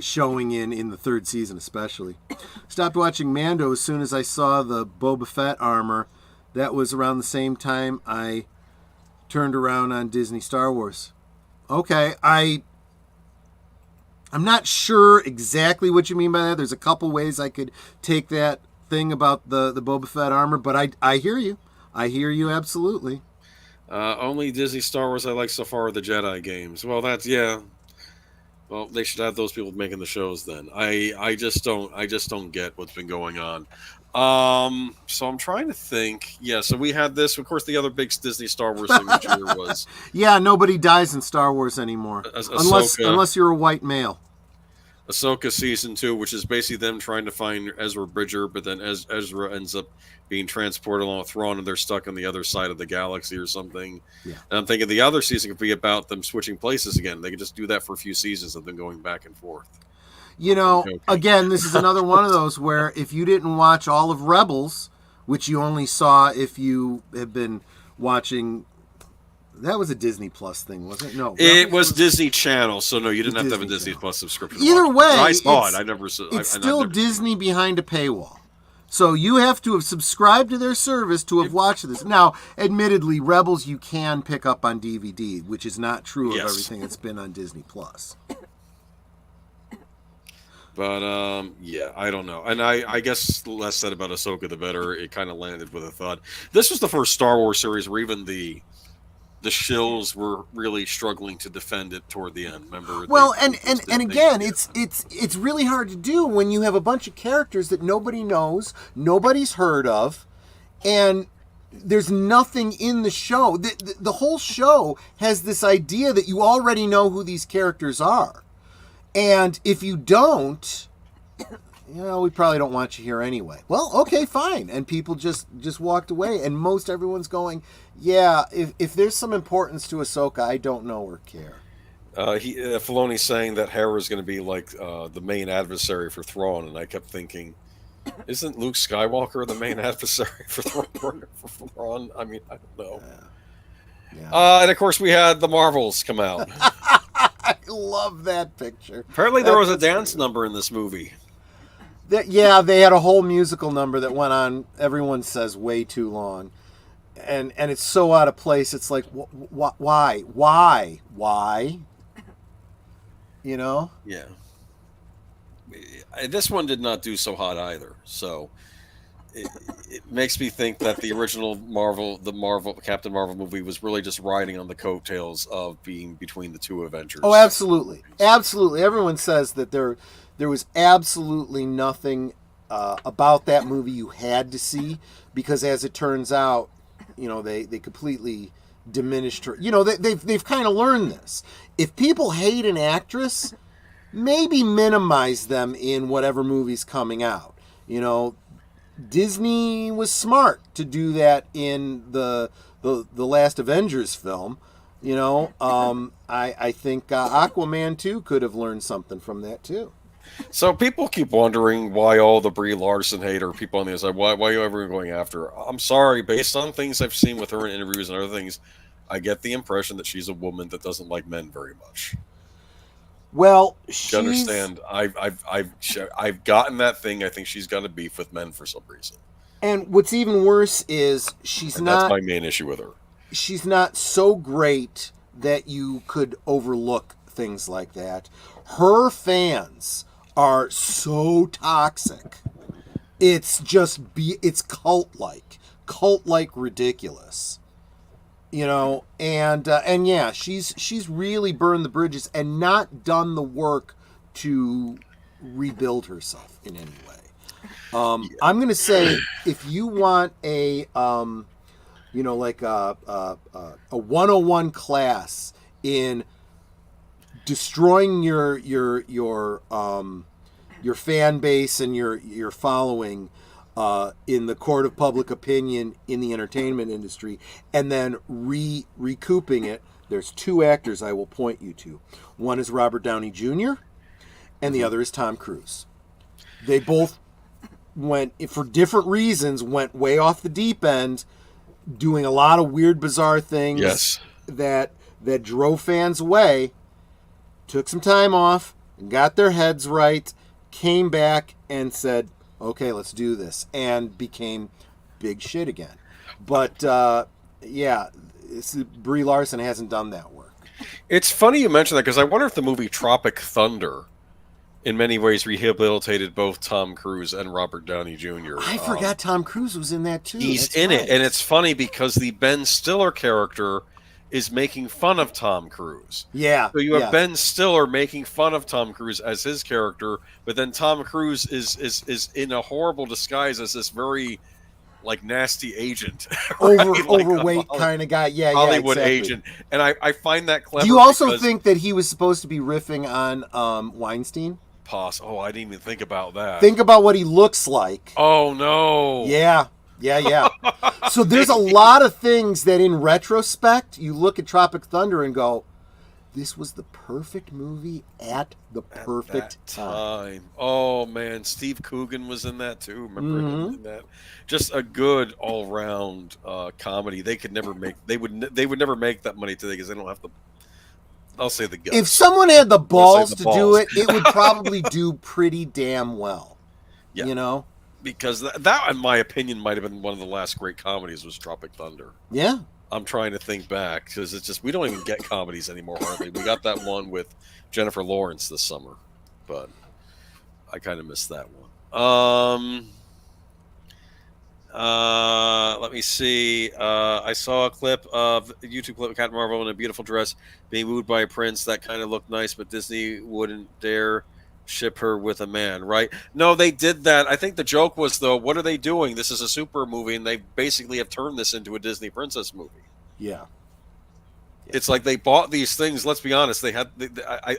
S2: showing in the third season, especially. Stopped watching Mando as soon as I saw the Boba Fett armor. That was around the same time I turned around on Disney Star Wars. Okay, I'm not sure exactly what you mean by that. There's a couple ways I could take that thing about the Boba Fett armor, but I hear you. I hear you absolutely.
S1: only Disney Star Wars I like so far are the Jedi games. Well, yeah. Well, they should have those people making the shows then. I just don't get what's been going on. So I'm trying to think. Yeah, so we had this. Of course, the other big Disney Star Wars thing this year was
S2: Yeah, nobody dies in Star Wars anymore.
S1: Ahsoka.
S2: Unless you're a white male.
S1: Ahsoka season 2, which is basically them trying to find Ezra Bridger, but then Ezra ends up being transported along with Thrawn, and they're stuck on the other side of the galaxy or something.
S2: Yeah.
S1: And I'm thinking the other season could be about them switching places again. They could just do that for a few seasons of them going back and forth.
S2: You know, again, this is another one of those where if you didn't watch all of Rebels, which you only saw if you have been watching, that was a Disney Plus thing, wasn't it? No,
S1: It was Disney Channel, so no, you didn't have to have a Disney
S2: Channel.
S1: Plus subscription.
S2: Either way,
S1: I saw it. I never saw.
S2: It's still Disney behind a paywall. So you have to have subscribed to their service to have watched this. Now, admittedly, Rebels you can pick up on DVD, which is not true of everything that's been on Disney Plus.
S1: But yeah, I don't know. And I guess the less said about Ahsoka, the better. It kind of landed with a thud. This was the first Star Wars series where even the shills were really struggling to defend it toward the end. Remember?
S2: Well, and again, it's really hard to do when you have a bunch of characters that nobody knows, nobody's heard of, and there's nothing in the show. The whole show has this idea that you already know who these characters are. And if you don't, we probably don't want you here anyway. Well, okay, fine. And people just walked away. And most everyone's going, yeah, if there's some importance to Ahsoka, I don't know or care.
S1: Filoni's saying that Hera is going to be like the main adversary for Thrawn, and I kept thinking, isn't Luke Skywalker the main adversary for Thrawn? I mean, I don't know. Yeah. And of course, we had the Marvels come out.
S2: I love that picture.
S1: Apparently, there was a dance number in this movie.
S2: Yeah, they had a whole musical number that went on, everyone says, way too long. And it's so out of place. It's like, why? You know?
S1: Yeah. This one did not do so hot either. So it makes me think that the original Captain Marvel movie was really just riding on the coattails of being between the two Avengers.
S2: Oh, absolutely. Absolutely. Everyone says that there was absolutely nothing about that movie you had to see, because as it turns out, they completely diminished her. They've kind of learned this. If people hate an actress, maybe minimize them in whatever movie's coming out. Disney was smart to do that in the last Avengers film. I think Aquaman 2 could have learned something from that too.
S1: So people keep wondering why all the Brie Larson hate, or people on the inside, why are you ever going after her? I'm sorry, based on things I've seen with her in interviews and other things, I get the impression that she's a woman that doesn't like men very much.
S2: Well,
S1: you understand? I've gotten that thing. I think she's got a beef with men for some reason.
S2: And what's even worse is that's
S1: my main issue with her.
S2: She's not so great that you could overlook things like that. Her fans are so toxic. It's just it's cult-like ridiculous. And yeah, she's really burned the bridges and not done the work to rebuild herself in any way. I'm going to say, if you want a 101 class in destroying your fan base and your following, in the court of public opinion in the entertainment industry, and then recouping it. There's two actors I will point you to. One is Robert Downey Jr., and the other is Tom Cruise. They both went, for different reasons, went way off the deep end, doing a lot of weird, bizarre things
S1: Yes.
S2: that drove fans away, took some time off, got their heads right, came back and said, okay, let's do this, and became big shit again. But, yeah, Brie Larson hasn't done that work.
S1: It's funny you mention that, because I wonder if the movie Tropic Thunder in many ways rehabilitated both Tom Cruise and Robert Downey Jr.
S2: I forgot Tom Cruise was in that too.
S1: He's
S2: That's
S1: in
S2: right.
S1: it, and it's funny because the Ben Stiller character is making fun of Tom Cruise.
S2: Yeah.
S1: So you have
S2: yeah.
S1: Ben Stiller making fun of Tom Cruise as his character, but then Tom Cruise is in a horrible disguise as this very nasty agent, right?
S2: Overweight kind of guy. Yeah,
S1: Hollywood
S2: exactly.
S1: agent, and I find that clever.
S2: Do you also
S1: because-
S2: think that he was supposed to be riffing on Weinstein?
S1: Oh, I didn't even think about that.
S2: Think about what he looks like.
S1: Oh no!
S2: Yeah. So there's a lot of things that in retrospect, you look at Tropic Thunder and go, this was the perfect movie at the perfect time.
S1: Oh man, Steve Coogan was in that too. Remember him in that? Just a good all-round comedy. They could never make. They would never make that money today because they don't have the. I'll say the guts.
S2: If someone had the balls
S1: the
S2: to
S1: balls.
S2: do it, it would probably do pretty damn well.
S1: Yeah.
S2: You know?
S1: Because that, in my opinion, might have been one of the last great comedies was Tropic Thunder.
S2: Yeah.
S1: I'm trying to think back because it's just we don't even get comedies anymore hardly. We got that one with Jennifer Lawrence this summer, but I kind of missed that one. Let me see. I saw a clip of a YouTube clip of Captain Marvel in a beautiful dress being wooed by a prince. That kind of looked nice, but Disney wouldn't dare ship her with a man, right? No, they did that. I think the joke was, though, what are they doing? This is a super movie, and they basically have turned this into a Disney princess movie.
S2: Yeah.
S1: It's like they bought these things. Let's be honest. They had.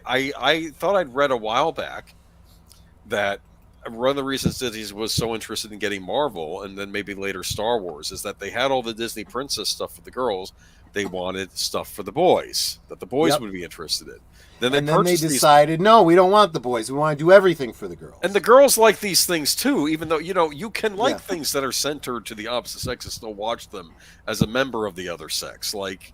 S1: I thought I'd read a while back that one of the reasons Disney was so interested in getting Marvel and then maybe later Star Wars is that they had all the Disney princess stuff for the girls. They wanted stuff for the boys that the boys would be interested in. Then
S2: they decided, no, we don't want the boys. We want to do everything for the girls.
S1: And the girls like these things too, even though, you can like things that are centered to the opposite sex and still watch them as a member of the other sex. Like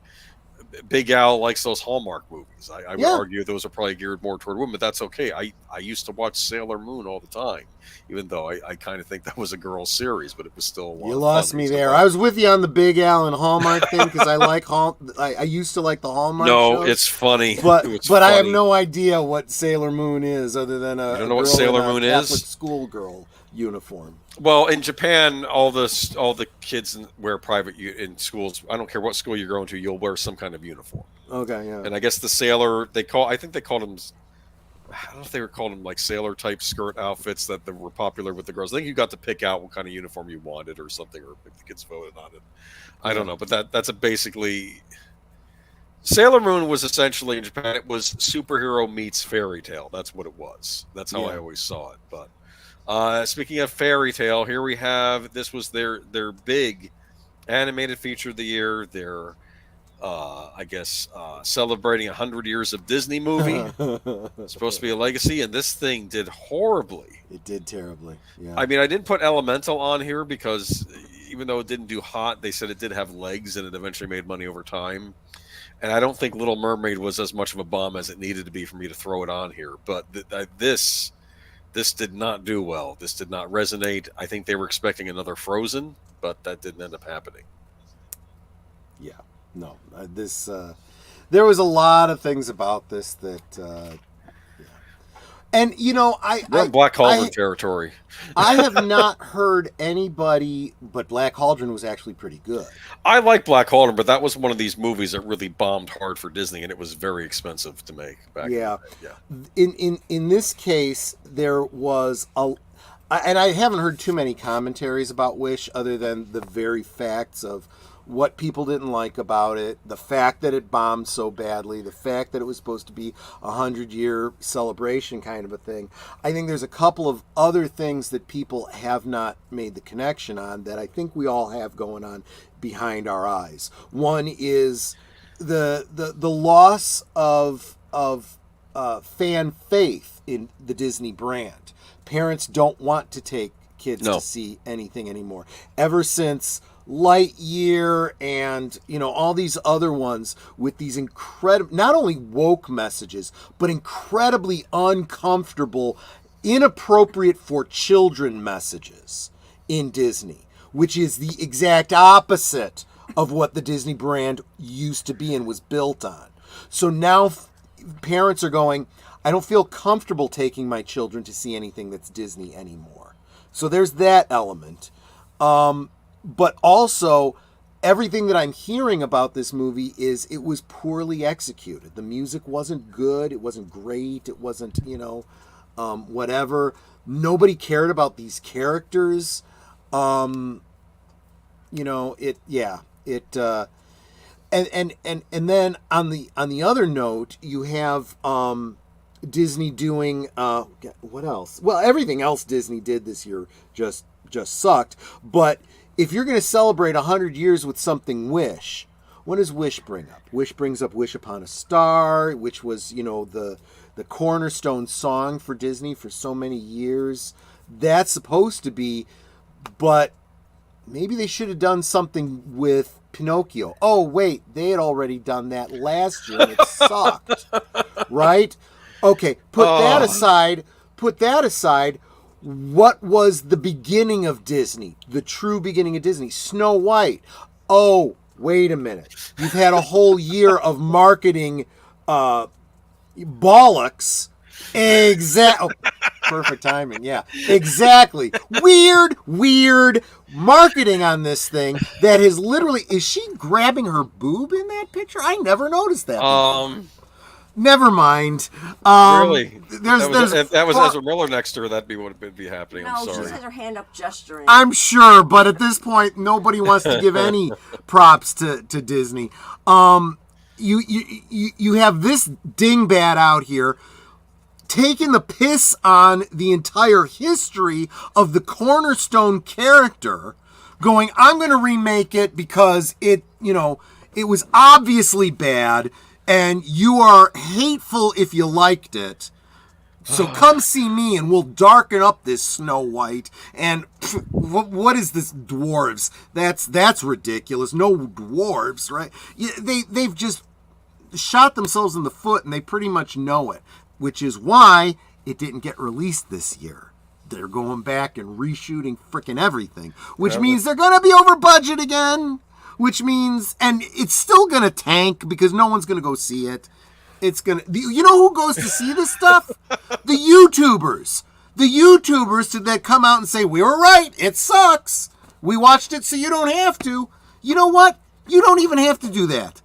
S1: Big Al likes those Hallmark movies. I would argue those are probably geared more toward women, but that's okay. I used to watch Sailor Moon all the time, even though I kind of think that was a girl series, but it was still a lot
S2: You
S1: of
S2: lost
S1: fun.
S2: me there. I was with you on the Big Al and Hallmark thing because I like I used to like the Hallmark shows.
S1: It's funny.
S2: But
S1: It's
S2: but I have
S1: funny.
S2: no idea what Sailor Moon is other than
S1: You
S2: a
S1: don't know what
S2: girl
S1: Sailor
S2: in a
S1: Moon
S2: Catholic
S1: is?
S2: schoolgirl uniform.
S1: Well, in Japan, all the kids wear private in schools. I don't care what school you're going to, you'll wear some kind of uniform.
S2: Okay, yeah.
S1: And I guess the sailor, I think they called them, I don't know if they were called them like sailor type skirt outfits that were popular with the girls. I think you got to pick out what kind of uniform you wanted or something, or if the kids voted on it. I don't know, but that's basically Sailor Moon was essentially in Japan. It was superhero meets fairy tale. That's what it was. That's how I always saw it. But speaking of fairy tale, here we have, this was their big animated feature of the year. Their celebrating 100 years of Disney movie. It's supposed to be a legacy, and this thing did horribly.
S2: It did terribly. Yeah.
S1: I mean, I didn't put Elemental on here because even though it didn't do hot, they said it did have legs, and it eventually made money over time. And I don't think Little Mermaid was as much of a bomb as it needed to be for me to throw it on here. But this did not do well. This did not resonate. I think they were expecting another Frozen, but that didn't end up happening.
S2: Yeah. No, there was a lot of things about this that, and
S1: We're in Black Cauldron territory.
S2: I have not heard anybody, but Black Cauldron was actually pretty good.
S1: I like Black Cauldron, but that was one of these movies that really bombed hard for Disney, and it was very expensive to make back in the day. Yeah.
S2: In this case, there was and I haven't heard too many commentaries about Wish other than the very facts of what people didn't like about it, the fact that it bombed so badly, the fact that it was supposed to be a 100-year celebration kind of a thing. I think there's a couple of other things that people have not made the connection on that I think we all have going on behind our eyes. One is the loss of fan faith in the Disney brand. Parents don't want to take kids to see anything anymore. Ever since Lightyear and all these other ones with these incredible, not only woke messages, but incredibly uncomfortable, inappropriate for children messages in Disney, which is the exact opposite of what the Disney brand used to be and was built on. So now parents are going, I don't feel comfortable taking my children to see anything that's Disney anymore. So there's that element. But also, everything that I'm hearing about this movie is it was poorly executed. The music wasn't good. It wasn't great. It wasn't, whatever. Nobody cared about these characters. And then on the other note, you have Disney doing what else? Well, everything else Disney did this year just sucked. But if you're going to celebrate 100 years with something Wish, what does Wish bring up? Wish brings up Wish Upon a Star, which was the cornerstone song for Disney for so many years. That's supposed to be, but maybe they should have done something with Pinocchio. Oh, wait, they had already done that last year and it sucked. Right? Okay, put that aside. What was the beginning of Disney? The true beginning of Disney? Snow White. Oh, wait a minute. You've had a whole year of marketing bollocks. Perfect timing, yeah. Exactly. Weird marketing on this thing that has literally... Is she grabbing her boob in that picture? I never noticed that before. Never mind.
S1: Really?
S2: There's
S1: if that was Ezra Miller next to her, that'd be what would be happening. I'm
S3: No,
S1: sorry.
S3: she has her hand up gesturing.
S2: I'm sure, but at this point, nobody wants to give any props to Disney. You have this dingbat out here taking the piss on the entire history of the cornerstone character, going, I'm going to remake it because it was obviously bad. And you are hateful if you liked it. So come see me and we'll darken up this Snow White. And what is this dwarves? That's ridiculous. No dwarves, right? They've just shot themselves in the foot and they pretty much know it. Which is why it didn't get released this year. They're going back and reshooting frickin' everything. Which means they're going to be over budget again. Which means, and it's still going to tank because no one's going to go see it. It's going to, you know who goes to see this stuff? The YouTubers. The YouTubers that come out and say, we were right, it sucks. We watched it so you don't have to. You know what? You don't even have to do that.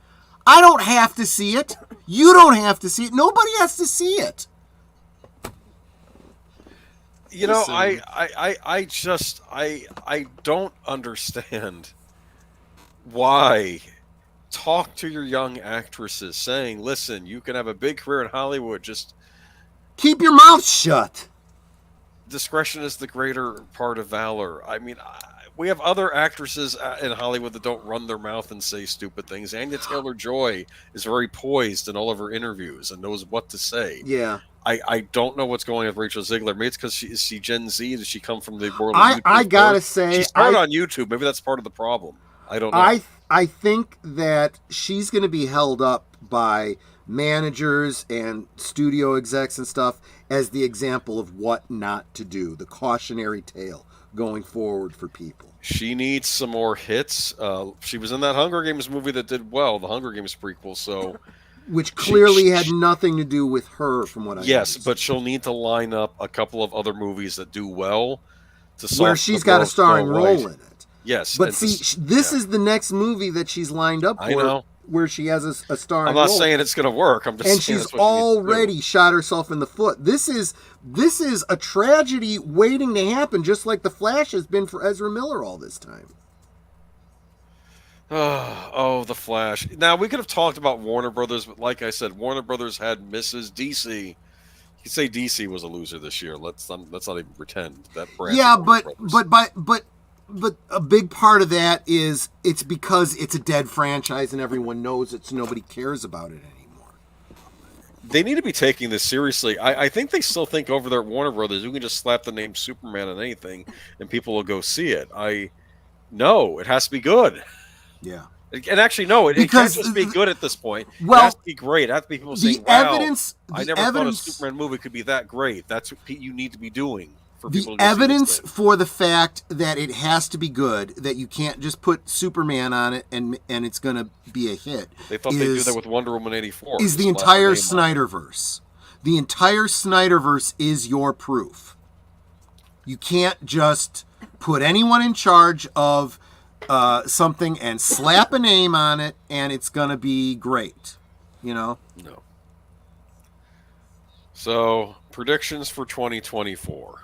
S2: I don't have to see it. You don't have to see it. Nobody has to see it.
S1: I don't understand why talk to your young actresses saying, listen, you can have a big career in Hollywood, just
S2: keep your mouth shut.
S1: Discretion is the greater part of valor. I mean, we have other actresses in Hollywood that don't run their mouth and say stupid things. Anya Taylor-Joy is very poised in all of her interviews and knows what to say.
S2: Yeah.
S1: I don't know what's going on with Rachel Ziegler. Maybe it's because is she Gen Z? Does she come from the world of YouTube?
S2: I gotta say,
S1: she started on YouTube. Maybe that's part of the problem. I don't know.
S2: I think that she's going to be held up by managers and studio execs and stuff as the example of what not to do, the cautionary tale going forward for people.
S1: She needs some more hits. She was in that Hunger Games movie that did well, the Hunger Games prequel, so...
S2: Which clearly had nothing to do with her, from what I
S1: Yes,
S2: understand.
S1: but she'll need to line up a couple of other movies that do well to
S2: where she's got a starring role in it.
S1: Yes.
S2: But see, this is the next movie that she's lined up for.
S1: I know.
S2: Where she has a starring
S1: role. I'm not
S2: role.
S1: saying it's going to work. I'm just
S2: and
S1: saying
S2: she's already shot herself in the foot. This is a tragedy waiting to happen, just like The Flash has been for Ezra Miller all this time.
S1: Oh, the Flash. Now we could have talked about Warner Brothers, but like I said, Warner Brothers had Mrs. DC. You could say DC was a loser this year. Let's not even pretend that branch of
S2: Yeah,
S1: Warner
S2: but
S1: Brothers.
S2: but a big part of that is it's because it's a dead franchise and everyone knows it, so nobody cares about it anymore.
S1: They need to be taking this seriously. I think they still think over there at Warner Brothers you can just slap the name Superman on anything and people will go see it. No, it has to be good.
S2: Yeah.
S1: And actually, no, it can't
S2: Because
S1: just be good at this point. It
S2: well,
S1: has to be great. It has to be people
S2: the
S1: saying, "Wow,
S2: evidence,
S1: I
S2: the
S1: never thought a
S2: evidence,
S1: Superman movie could be that great." That's what you need to be doing for
S2: the
S1: people to go see this
S2: evidence
S1: thing.
S2: for the fact that it has to be good, that you can't just put Superman on it and it's going to be a hit.
S1: They thought they'd do that with Wonder Woman '84.
S2: Is
S1: just
S2: the
S1: slap her
S2: entire
S1: name on it.
S2: Snyderverse. The entire Snyderverse is your proof. You can't just put anyone in charge of something and slap a name on it and it's going to be great. You know?
S1: No. So predictions for 2024.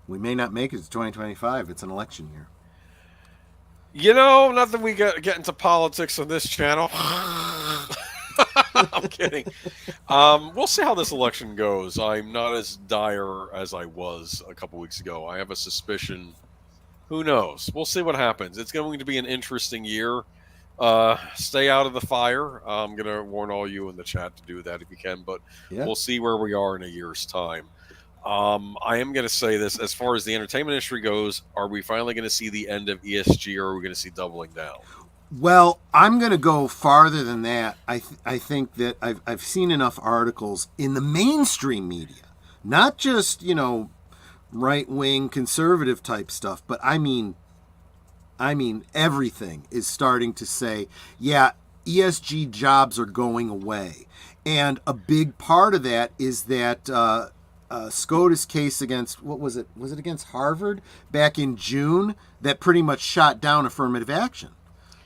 S2: We may not make it to 2025. It's an election year.
S1: You know, not that we get into politics on this channel. I'm kidding. We'll see how this election goes. I'm not as dire as I was a couple weeks ago. I have a suspicion. Who knows? We'll see what happens. It's going to be an interesting year. Stay out of the fire. I'm going to warn all you in the chat to do that if you can, but
S2: Yeah.
S1: we'll see where we are in a year's time. I am going to say this. As far as the entertainment industry goes, are we finally going to see the end of ESG or are we going to see doubling down?
S2: Well, I'm going to go farther than that. I think that I've seen enough articles in the mainstream media, not just, right-wing conservative type stuff, but I mean everything is starting to say, yeah, ESG jobs are going away. And a big part of that is that SCOTUS case against, what was it? Was it against Harvard back in June that pretty much shot down affirmative action?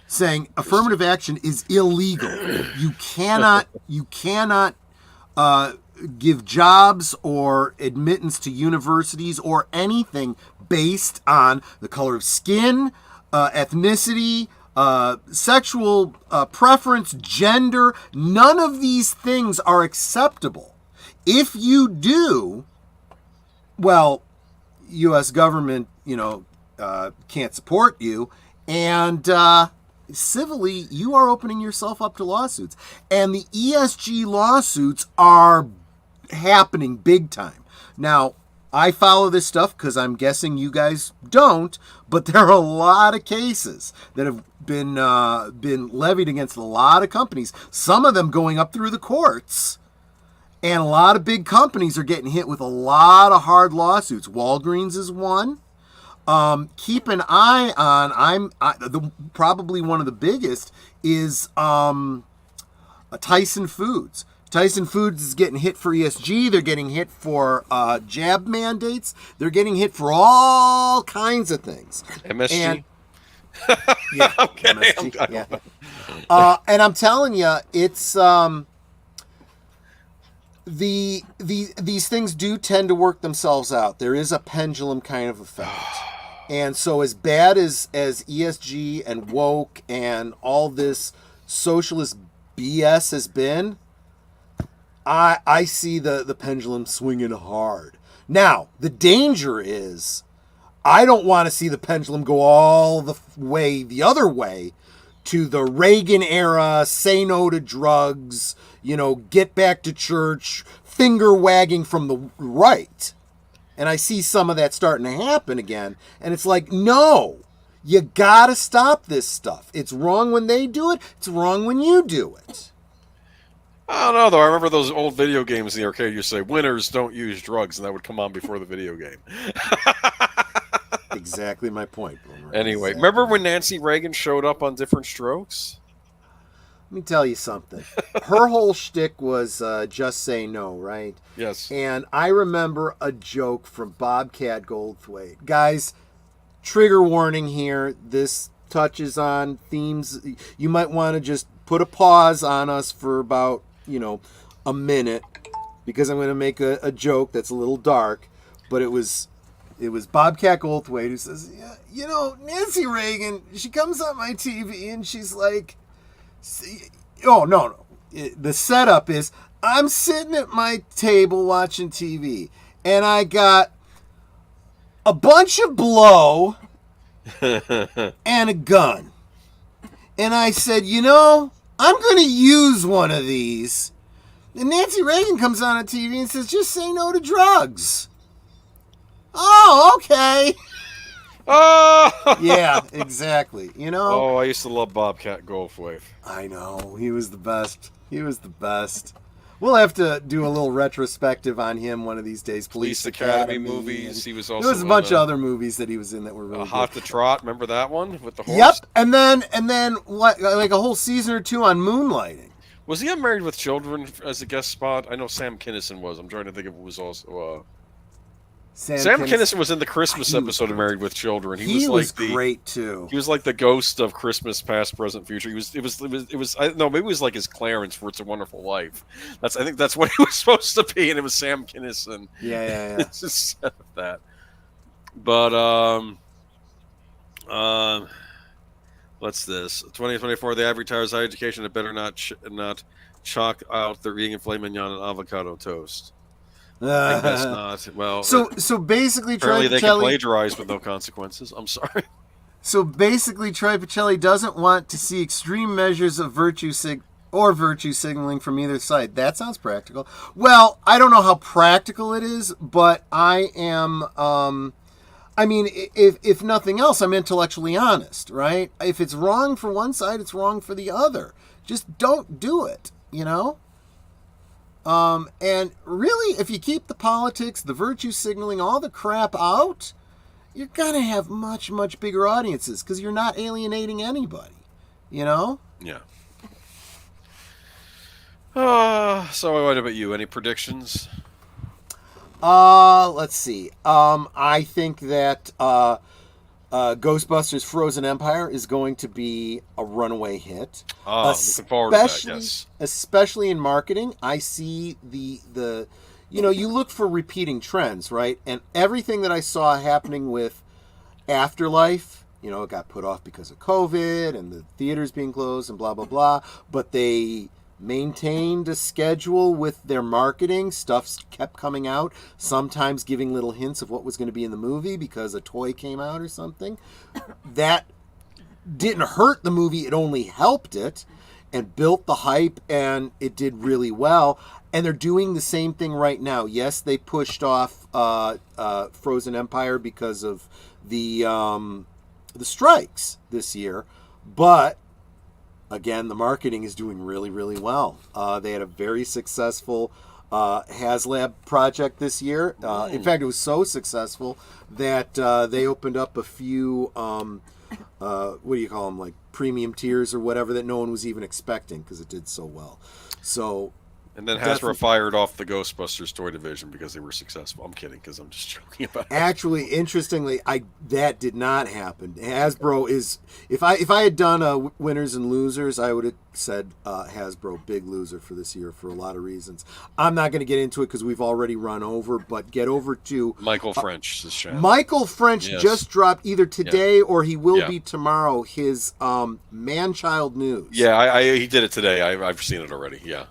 S2: Saying affirmative action is illegal. You cannot give jobs or admittance to universities or anything based on the color of skin, ethnicity, sexual preference, gender. None of these things are acceptable. If you do, well, U.S. government, can't support you, and civilly, you are opening yourself up to lawsuits. And the ESG lawsuits are happening big time. Now, I follow this stuff because I'm guessing you guys don't, but there are a lot of cases that have been levied against a lot of companies, some of them going up through the courts. And a lot of big companies are getting hit with a lot of hard lawsuits. Walgreens is one. Keep an eye on. Probably one of the biggest is Tyson Foods. Tyson Foods is getting hit for ESG. They're getting hit for jab mandates. They're getting hit for all kinds of things.
S1: MSG.
S2: And, yeah,
S1: I'm kidding.
S2: MSG, yeah. And I'm telling you, it's these things do tend to work themselves out. There is a pendulum kind of effect. And so as bad as ESG and woke and all this socialist BS has been, I see the pendulum swinging hard. Now, the danger is I don't want to see the pendulum go all the way the other way to the Reagan era, say no to drugs, get back to church, finger wagging from the right. And I see some of that starting to happen again. And it's like, no, you got to stop this stuff. It's wrong when they do it. It's wrong when you do it.
S1: I don't know, though. I remember those old video games in the arcade. You say, winners don't use drugs, and that would come on before the video game.
S2: Exactly my point, Boomer.
S1: Anyway,
S2: Exactly.
S1: remember when Nancy Reagan showed up on Different Strokes?
S2: Let me tell you something. Her whole shtick was just say no, right?
S1: Yes.
S2: And I remember a joke from Bobcat Goldthwait. Guys, trigger warning here. This touches on themes. You might want to just put a pause on us for about, a minute, because I'm going to make a joke that's a little dark, but it was It was Bobcat Goldthwait who says, yeah, you know, Nancy Reagan, she comes on my TV and she's like, oh, no. The setup is I'm sitting at my table watching TV and I got a bunch of blow and a gun. And I said, you know, I'm going to use one of these. And Nancy Reagan comes on TV and says, just say no to drugs. Oh, okay.
S1: Oh!
S2: Yeah, exactly. You know?
S1: Oh, I used to love Bobcat Goldthwait.
S2: I know. He was the best. He was the best. We'll have to do a little retrospective on him one of these days. Police Academy
S1: movies. He was also
S2: there was a bunch of other movies that he was in that were really
S1: Hot
S2: good.
S1: to Trot. Remember that one with the horse?
S2: Yep. And then what? Like a whole season or two on Moonlighting.
S1: Was he on Married with Children as a guest spot? I know Sam Kinison was. I'm trying to think if it was also. Sam Kinison was in the Christmas episode of Married with Children.
S2: He was great too.
S1: He was like the ghost of Christmas past, present, future. Maybe it was like his Clarence for It's a Wonderful Life. I think that's what he was supposed to be, and it was Sam Kinison.
S2: Yeah.
S1: It's just that. But what's this? 2024. The advertisers higher education had better not chalk out their eating filet mignon and avocado toast. I guess not. Well,
S2: so basically,
S1: apparently they can plagiarize with no consequences. I'm sorry.
S2: So basically, Troy Pacelli doesn't want to see extreme measures of virtue signaling from either side. That sounds practical. Well, I don't know how practical it is, but I am. I mean, if nothing else, I'm intellectually honest, right? If it's wrong for one side, it's wrong for the other. Just don't do it, you know? And really, if you keep the politics, the virtue signaling, all the crap out, you're going to have much, much bigger audiences because you're not alienating anybody, you know?
S1: Yeah. So what about you? Any predictions?
S2: Let's see. I think that Ghostbusters Frozen Empire is going to be a runaway hit.
S1: Looking forward to that, yes.
S2: Especially in marketing. I see the you look for repeating trends, right? And everything that I saw happening with Afterlife, it got put off because of COVID and the theaters being closed and blah, blah, blah. But they maintained a schedule with their marketing. Stuff kept coming out, sometimes giving little hints of what was going to be in the movie because a toy came out or something. That didn't hurt the movie, it only helped it and built the hype, and it did really well. And they're doing the same thing right now. Yes, they pushed off Frozen Empire because of the strikes this year, but again, the marketing is doing really, really well. They had a very successful HasLab project this year. In fact, it was so successful that they opened up a few, what do you call them, like premium tiers or whatever that no one was even expecting because it did so well.
S1: And then Hasbro fired off the Ghostbusters toy division because they were successful. I'm kidding, because I'm just joking about it.
S2: Actually, interestingly, that did not happen. Hasbro is, if I had done winners and losers, I would have said Hasbro big loser for this year for a lot of reasons. I'm not going to get into it because we've already run over, but get over to
S1: Michael French's channel.
S2: Michael French just dropped either today or he will be tomorrow his Man-Child News.
S1: Yeah, he did it today. I've seen it already. Yeah.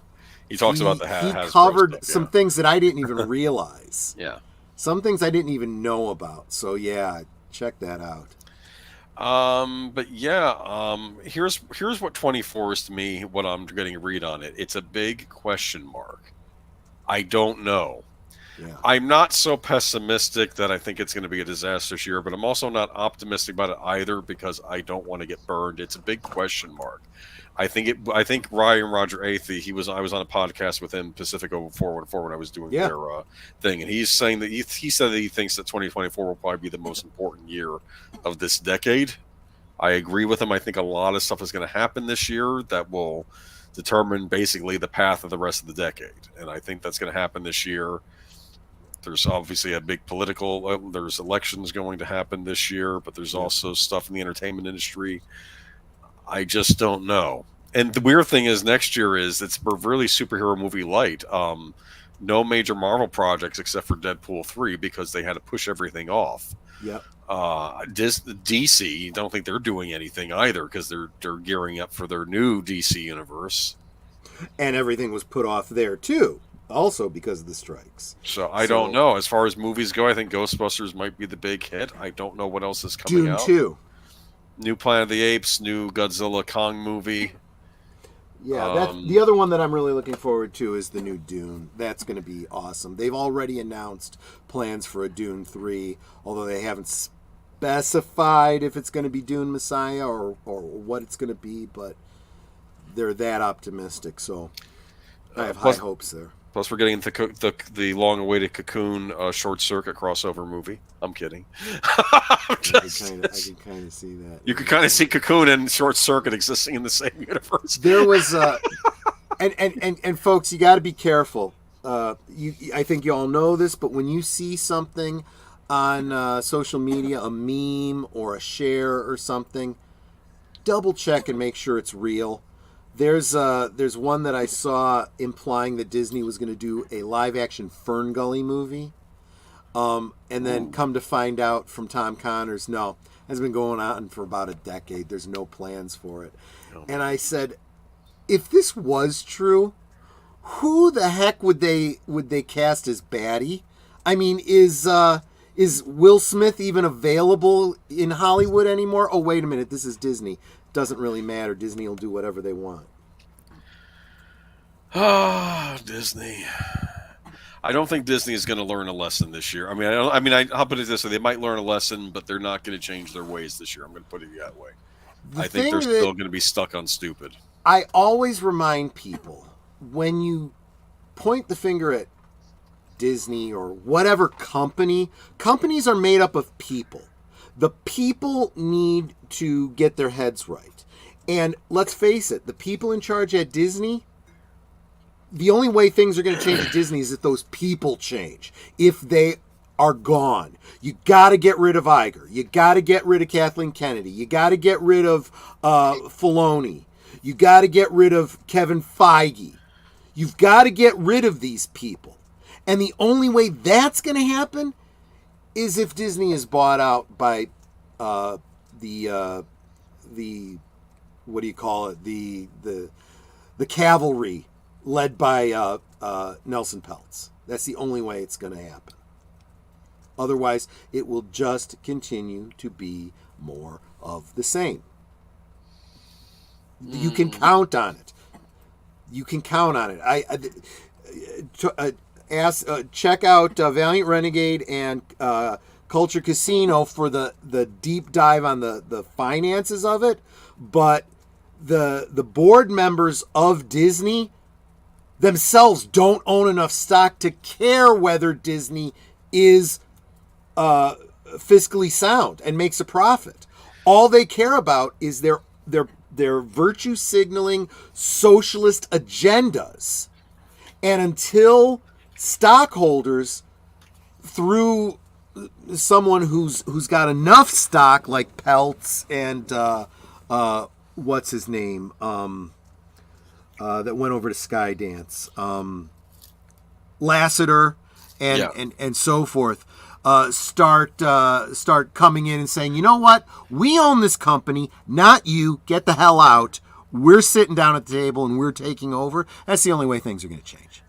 S1: He talks about the Hasbro
S2: He covered
S1: stuff,
S2: some things that I didn't even realize.
S1: Yeah.
S2: Some things I didn't even know about. So, yeah, check that out.
S1: But yeah, here's what 24 is to me, what I'm getting a read on it. It's a big question mark. I don't know.
S2: Yeah.
S1: I'm not so pessimistic that I think it's going to be a disastrous year, but I'm also not optimistic about it either because I don't want to get burned. It's a big question mark. I think Ryan Roger Athey, I was on a podcast with him, Pacifico 414, when I was doing their thing, and he's saying that he said that he thinks that 2024 will probably be the most important year of this decade. I agree with him. I think a lot of stuff is going to happen this year that will determine basically the path of the rest of the decade, and I think that's going to happen this year. There's obviously a big political, there's elections going to happen this year, but there's also stuff in the entertainment industry. I just don't know. And the weird thing is next year we're really superhero movie light. no major Marvel projects except for Deadpool 3 because they had to push everything off.
S2: Yep.
S1: DC, I don't think they're doing anything either because they're gearing up for their new DC universe.
S2: And everything was put off there too, also because of the strikes.
S1: So I don't know. As far as movies go, I think Ghostbusters might be the big hit. I don't know what else is coming
S2: Dune
S1: out.
S2: 2.
S1: New Planet of the Apes, new Godzilla Kong movie.
S2: Yeah, that's the other one that I'm really looking forward to is the new Dune. That's going to be awesome. They've already announced plans for a Dune 3, although they haven't specified if it's going to be Dune Messiah or what it's going to be, but they're that optimistic, so I have high hopes there.
S1: Plus, we're getting the long-awaited Cocoon Short Circuit crossover movie. I'm kidding.
S2: I can kind of see that.
S1: You can kind of see Cocoon and Short Circuit existing in the same universe.
S2: There was, and folks, you got to be careful. I think you all know this, but when you see something on social media, a meme or a share or something, double check and make sure it's real. There's one that I saw implying that Disney was going to do a live-action Fern Gully movie, and then come to find out from Tom Connors, no, has been going on for about a decade. There's no plans for it. Oh. And I said, if this was true, who the heck would they cast as baddie? I mean, is Will Smith even available in Hollywood anymore? Oh, wait a minute, this is Disney. Doesn't really matter. Disney will do whatever they want.
S1: Ah, Disney. I don't think Disney is going to learn a lesson this year. I'll put it this way: they might learn a lesson, but they're not going to change their ways this year. I'm going to put it that way. I think they're still going to be stuck on stupid.
S2: I always remind people when you point the finger at Disney or whatever companies are made up of people. The people need to get their heads right. And let's face it, the people in charge at Disney, the only way things are going to change at Disney is if those people change. If they are gone. You got to get rid of Iger. You got to get rid of Kathleen Kennedy. You got to get rid of Filoni. You got to get rid of Kevin Feige. You've got to get rid of these people. And the only way that's going to happen is if Disney is bought out by the what do you call it, the cavalry led by Nelson Peltz. That's the only way it's going to happen. Otherwise, it will just continue to be more of the same. You can count on it. You can count on it. Check out Valiant Renegade and Culture Casino for the deep dive on the finances of it. But the board members of Disney themselves don't own enough stock to care whether Disney is fiscally sound and makes a profit. All they care about is their virtue signaling socialist agendas. And until stockholders, through someone who's got enough stock like Peltz and what's his name that went over to Skydance, Lassiter and so forth, start coming in and saying, you know what, we own this company, not you, get the hell out, we're sitting down at the table and we're taking over. That's the only way things are going to change.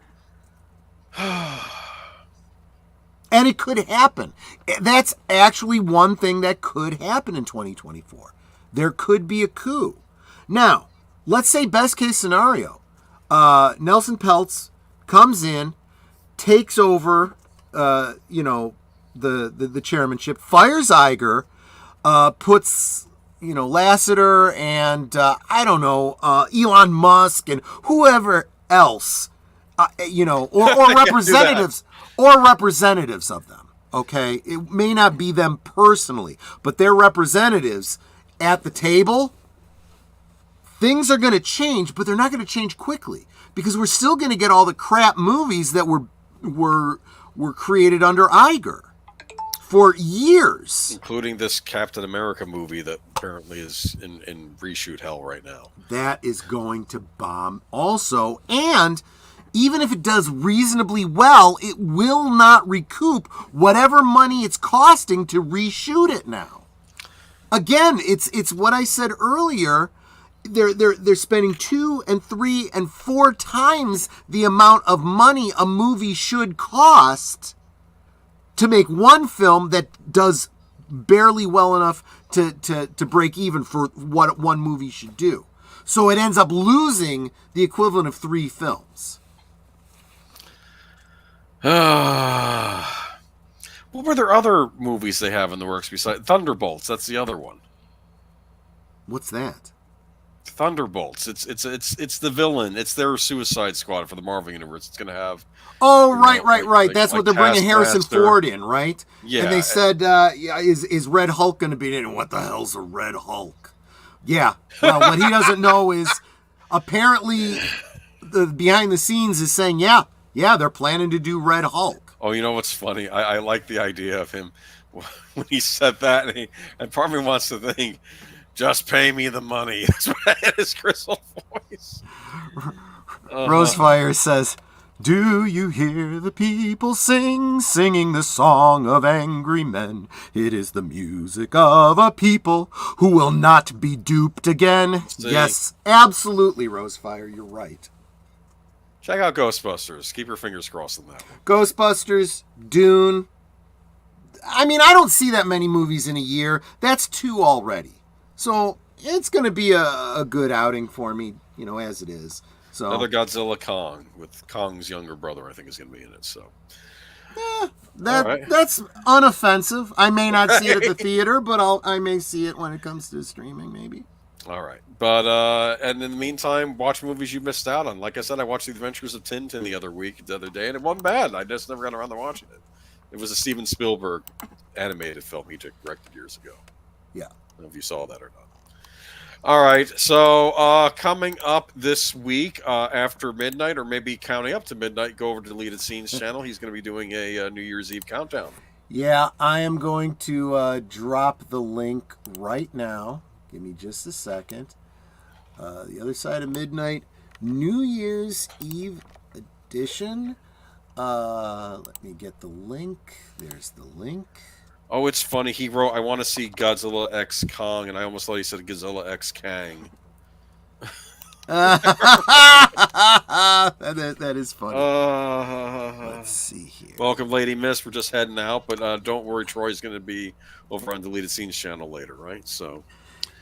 S2: And it could happen. That's actually one thing that could happen in 2024. There could be a coup. Now, let's say best case scenario, Nelson Peltz comes in, takes over, the chairmanship, fires Iger, puts, Lassiter and, Elon Musk and whoever else, or representatives, of them. Okay. It may not be them personally, but their representatives at the table. Things are going to change, but they're not going to change quickly because we're still going to get all the crap movies that were created under Iger for years,
S1: including this Captain America movie that apparently is in reshoot hell right now.
S2: That is going to bomb also, and even if it does reasonably well, it will not recoup whatever money it's costing to reshoot it now. Again, it's what I said earlier. They're spending 2 and 3 and 4 times the amount of money a movie should cost to make one film that does barely well enough to break even for what one movie should do. So it ends up losing the equivalent of 3 films.
S1: What were there other movies they have in the works besides Thunderbolts? That's the other one.
S2: What's that?
S1: Thunderbolts. It's the villain. It's their Suicide Squad for the Marvel Universe. It's going to have.
S2: Oh, right. That's what they're bringing Harrison Ford in, right?
S1: Yeah.
S2: And they said, is Red Hulk going to be in? What the hell's a Red Hulk? Yeah. Well, what he doesn't know is apparently the behind the scenes is saying, yeah, they're planning to do Red Hulk.
S1: Oh, you know what's funny? I like the idea of him when he said that, and part of me wants to think, just pay me the money. That's what I had his crystal voice.
S2: Rosefire says, do you hear the people singing the song of angry men? It is the music of a people who will not be duped again.
S1: See?
S2: Yes, absolutely, Rosefire, you're right.
S1: Check out Ghostbusters. Keep your fingers crossed on that one.
S2: Ghostbusters, Dune. I mean, I don't see that many movies in a year. That's 2 already. So it's going to be a good outing for me, as it is. So
S1: another Godzilla Kong with Kong's younger brother, I think, is going to be in it. So
S2: that's unoffensive. I may not see it at the theater, but I may see it when it comes to streaming, maybe.
S1: All right. But and in the meantime, watch movies you missed out on. Like I said, I watched The Adventures of Tintin the other day, and it wasn't bad. I just never got around to watching it. It was a Steven Spielberg animated film he directed years ago.
S2: Yeah.
S1: I don't know if you saw that or not. All right, so coming up this week after midnight, or maybe counting up to midnight, go over to Deleted Scenes channel. He's going to be doing a New Year's Eve countdown.
S2: Yeah, I am going to drop the link right now. Give me just a second. The Other Side of Midnight, New Year's Eve edition. Let me get the link. There's the link.
S1: Oh, it's funny. He wrote, I want to see Godzilla X Kong, and I almost thought he said Godzilla X Kang.
S2: That is funny. Let's see here.
S1: Welcome, Lady Miss. We're just heading out, but don't worry, Troy's going to be over on Deleted Scenes channel later, right? So,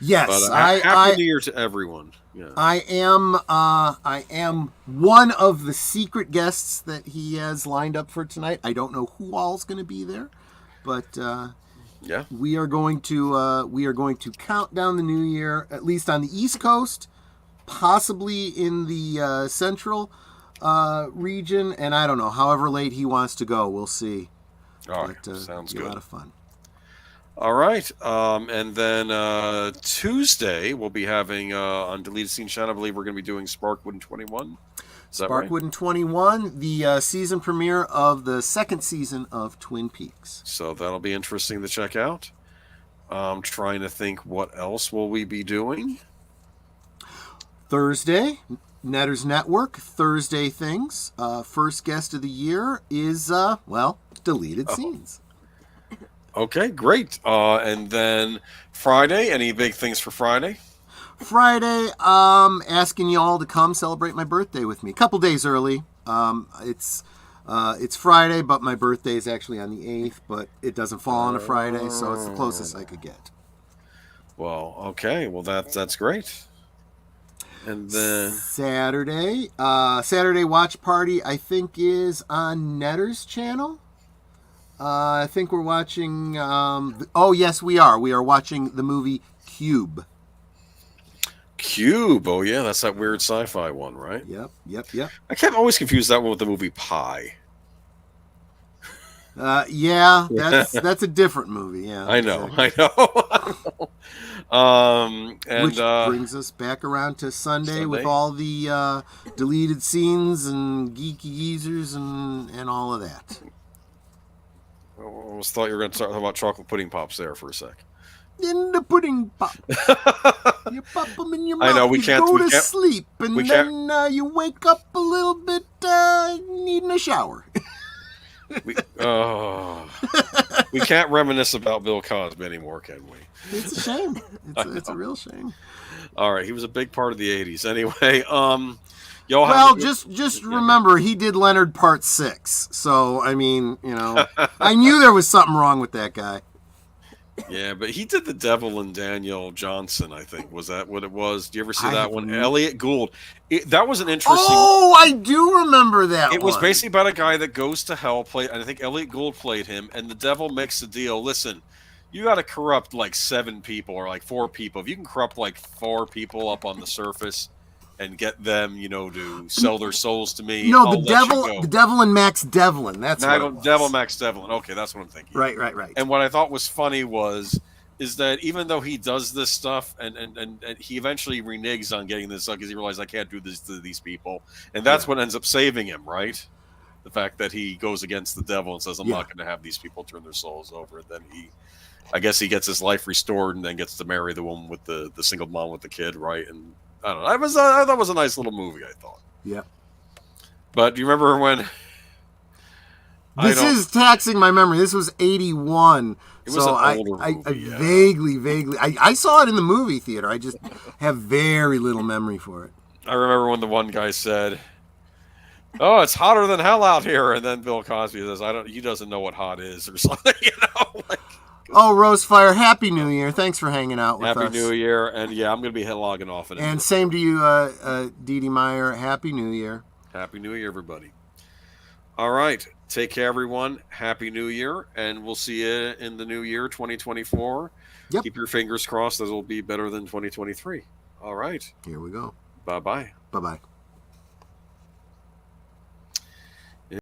S2: yes,
S1: but, happy New Year to everyone. Yeah.
S2: I am one of the secret guests that he has lined up for tonight. I don't know who all's going to be there. But
S1: yeah,
S2: we are going to count down the new year, at least on the East Coast, possibly in the central region, and I don't know. However late he wants to go, we'll see.
S1: All right, sounds good.
S2: A lot of fun.
S1: All right, and then Tuesday we'll be having on Deleted Scene channel. I believe we're going to be doing Sparkwood and 21.
S2: Sparkwood and 21, the season premiere of the 2nd season of Twin Peaks.
S1: So that'll be interesting to check out. I'm trying to think what else will we be doing.
S2: Thursday, Netters Network, Thursday Things. First guest of the year is, Deleted Scenes.
S1: Okay, great. And then Friday, any big things for Friday?
S2: Friday, asking you all to come celebrate my birthday with me. A couple days early. It's Friday, but my birthday is actually on the 8th, but it doesn't fall on a Friday, so it's the closest I could get.
S1: Well, okay. Well, that's great. And then
S2: Saturday watch party, I think, is on Netter's channel. I think we're watching. Yes, we are. We are watching the movie Cube.
S1: Cube. Oh yeah, that's that weird sci-fi one, right?
S2: Yep.
S1: I kept always confused that one with the movie Pi.
S2: Yeah, that's a different movie. Yeah,
S1: I know. And
S2: which brings us back around to Sunday with all the deleted scenes and Geeky Geezers and all of that.
S1: I almost thought you were going to talk about chocolate pudding pops there for a sec.
S2: In the pudding pop. You pop them in your mouth.
S1: I know, we
S2: you
S1: can't
S2: go to sleep, and then you wake up a little bit needing a shower.
S1: We, we can't reminisce about Bill Cosby anymore, can we?
S2: It's a shame. It's a real shame.
S1: All right, he was a big part of the '80s. Anyway, y'all have
S2: Well,
S1: a good-
S2: just remember he did Leonard Part 6. So I mean, I knew there was something wrong with that guy.
S1: Yeah, but he did the Devil and Daniel Johnson, I think. Was that what it was? Do you ever see
S2: I
S1: that
S2: have
S1: one?
S2: no-
S1: Elliot Gould. That was an interesting.
S2: Oh, I do remember that.
S1: It was
S2: one.
S1: basically about a guy that goes to hell. And I think Elliot Gould played him, and the devil makes the deal. Listen, you got to corrupt like 7 people or like 4 people. If you can corrupt like 4 people up on the surface and get them, to sell their souls to me.
S2: No,
S1: I'll let you go.
S2: the devil and Max Devlin. That's what it was.
S1: Devil Max Devlin. Okay, that's what I'm thinking.
S2: Right.
S1: And what I thought was funny is that even though he does this stuff and he eventually reneges on getting this because he realizes I can't do this to these people, and that's what ends up saving him, right? The fact that he goes against the devil and says, I'm not going to have these people turn their souls over. And then I guess he gets his life restored and then gets to marry the woman with the single mom with the kid, right? And I don't know. I thought it was a nice little movie, I thought.
S2: Yeah.
S1: But do you remember when...
S2: This is taxing my memory. This was 81.
S1: It was
S2: so
S1: an older
S2: I
S1: movie, yeah.
S2: vaguely, I saw it in the movie theater. I just have very little memory for it.
S1: I remember when the one guy said, "Oh, it's hotter than hell out here," and then Bill Cosby says, he doesn't know what hot is," or something,
S2: Oh, Rosefire, Happy New Year. Thanks for hanging out with us.
S1: Happy New Year, and yeah, I'm going to be logging off.
S2: And same to you, Dee Dee Meyer. Happy New Year.
S1: Happy New Year, everybody. All right. Take care, everyone. Happy New Year, and we'll see you in the new year, 2024.
S2: Yep.
S1: Keep your fingers crossed that it'll be better than 2023. All right.
S2: Here we go.
S1: Bye-bye.
S2: Bye-bye.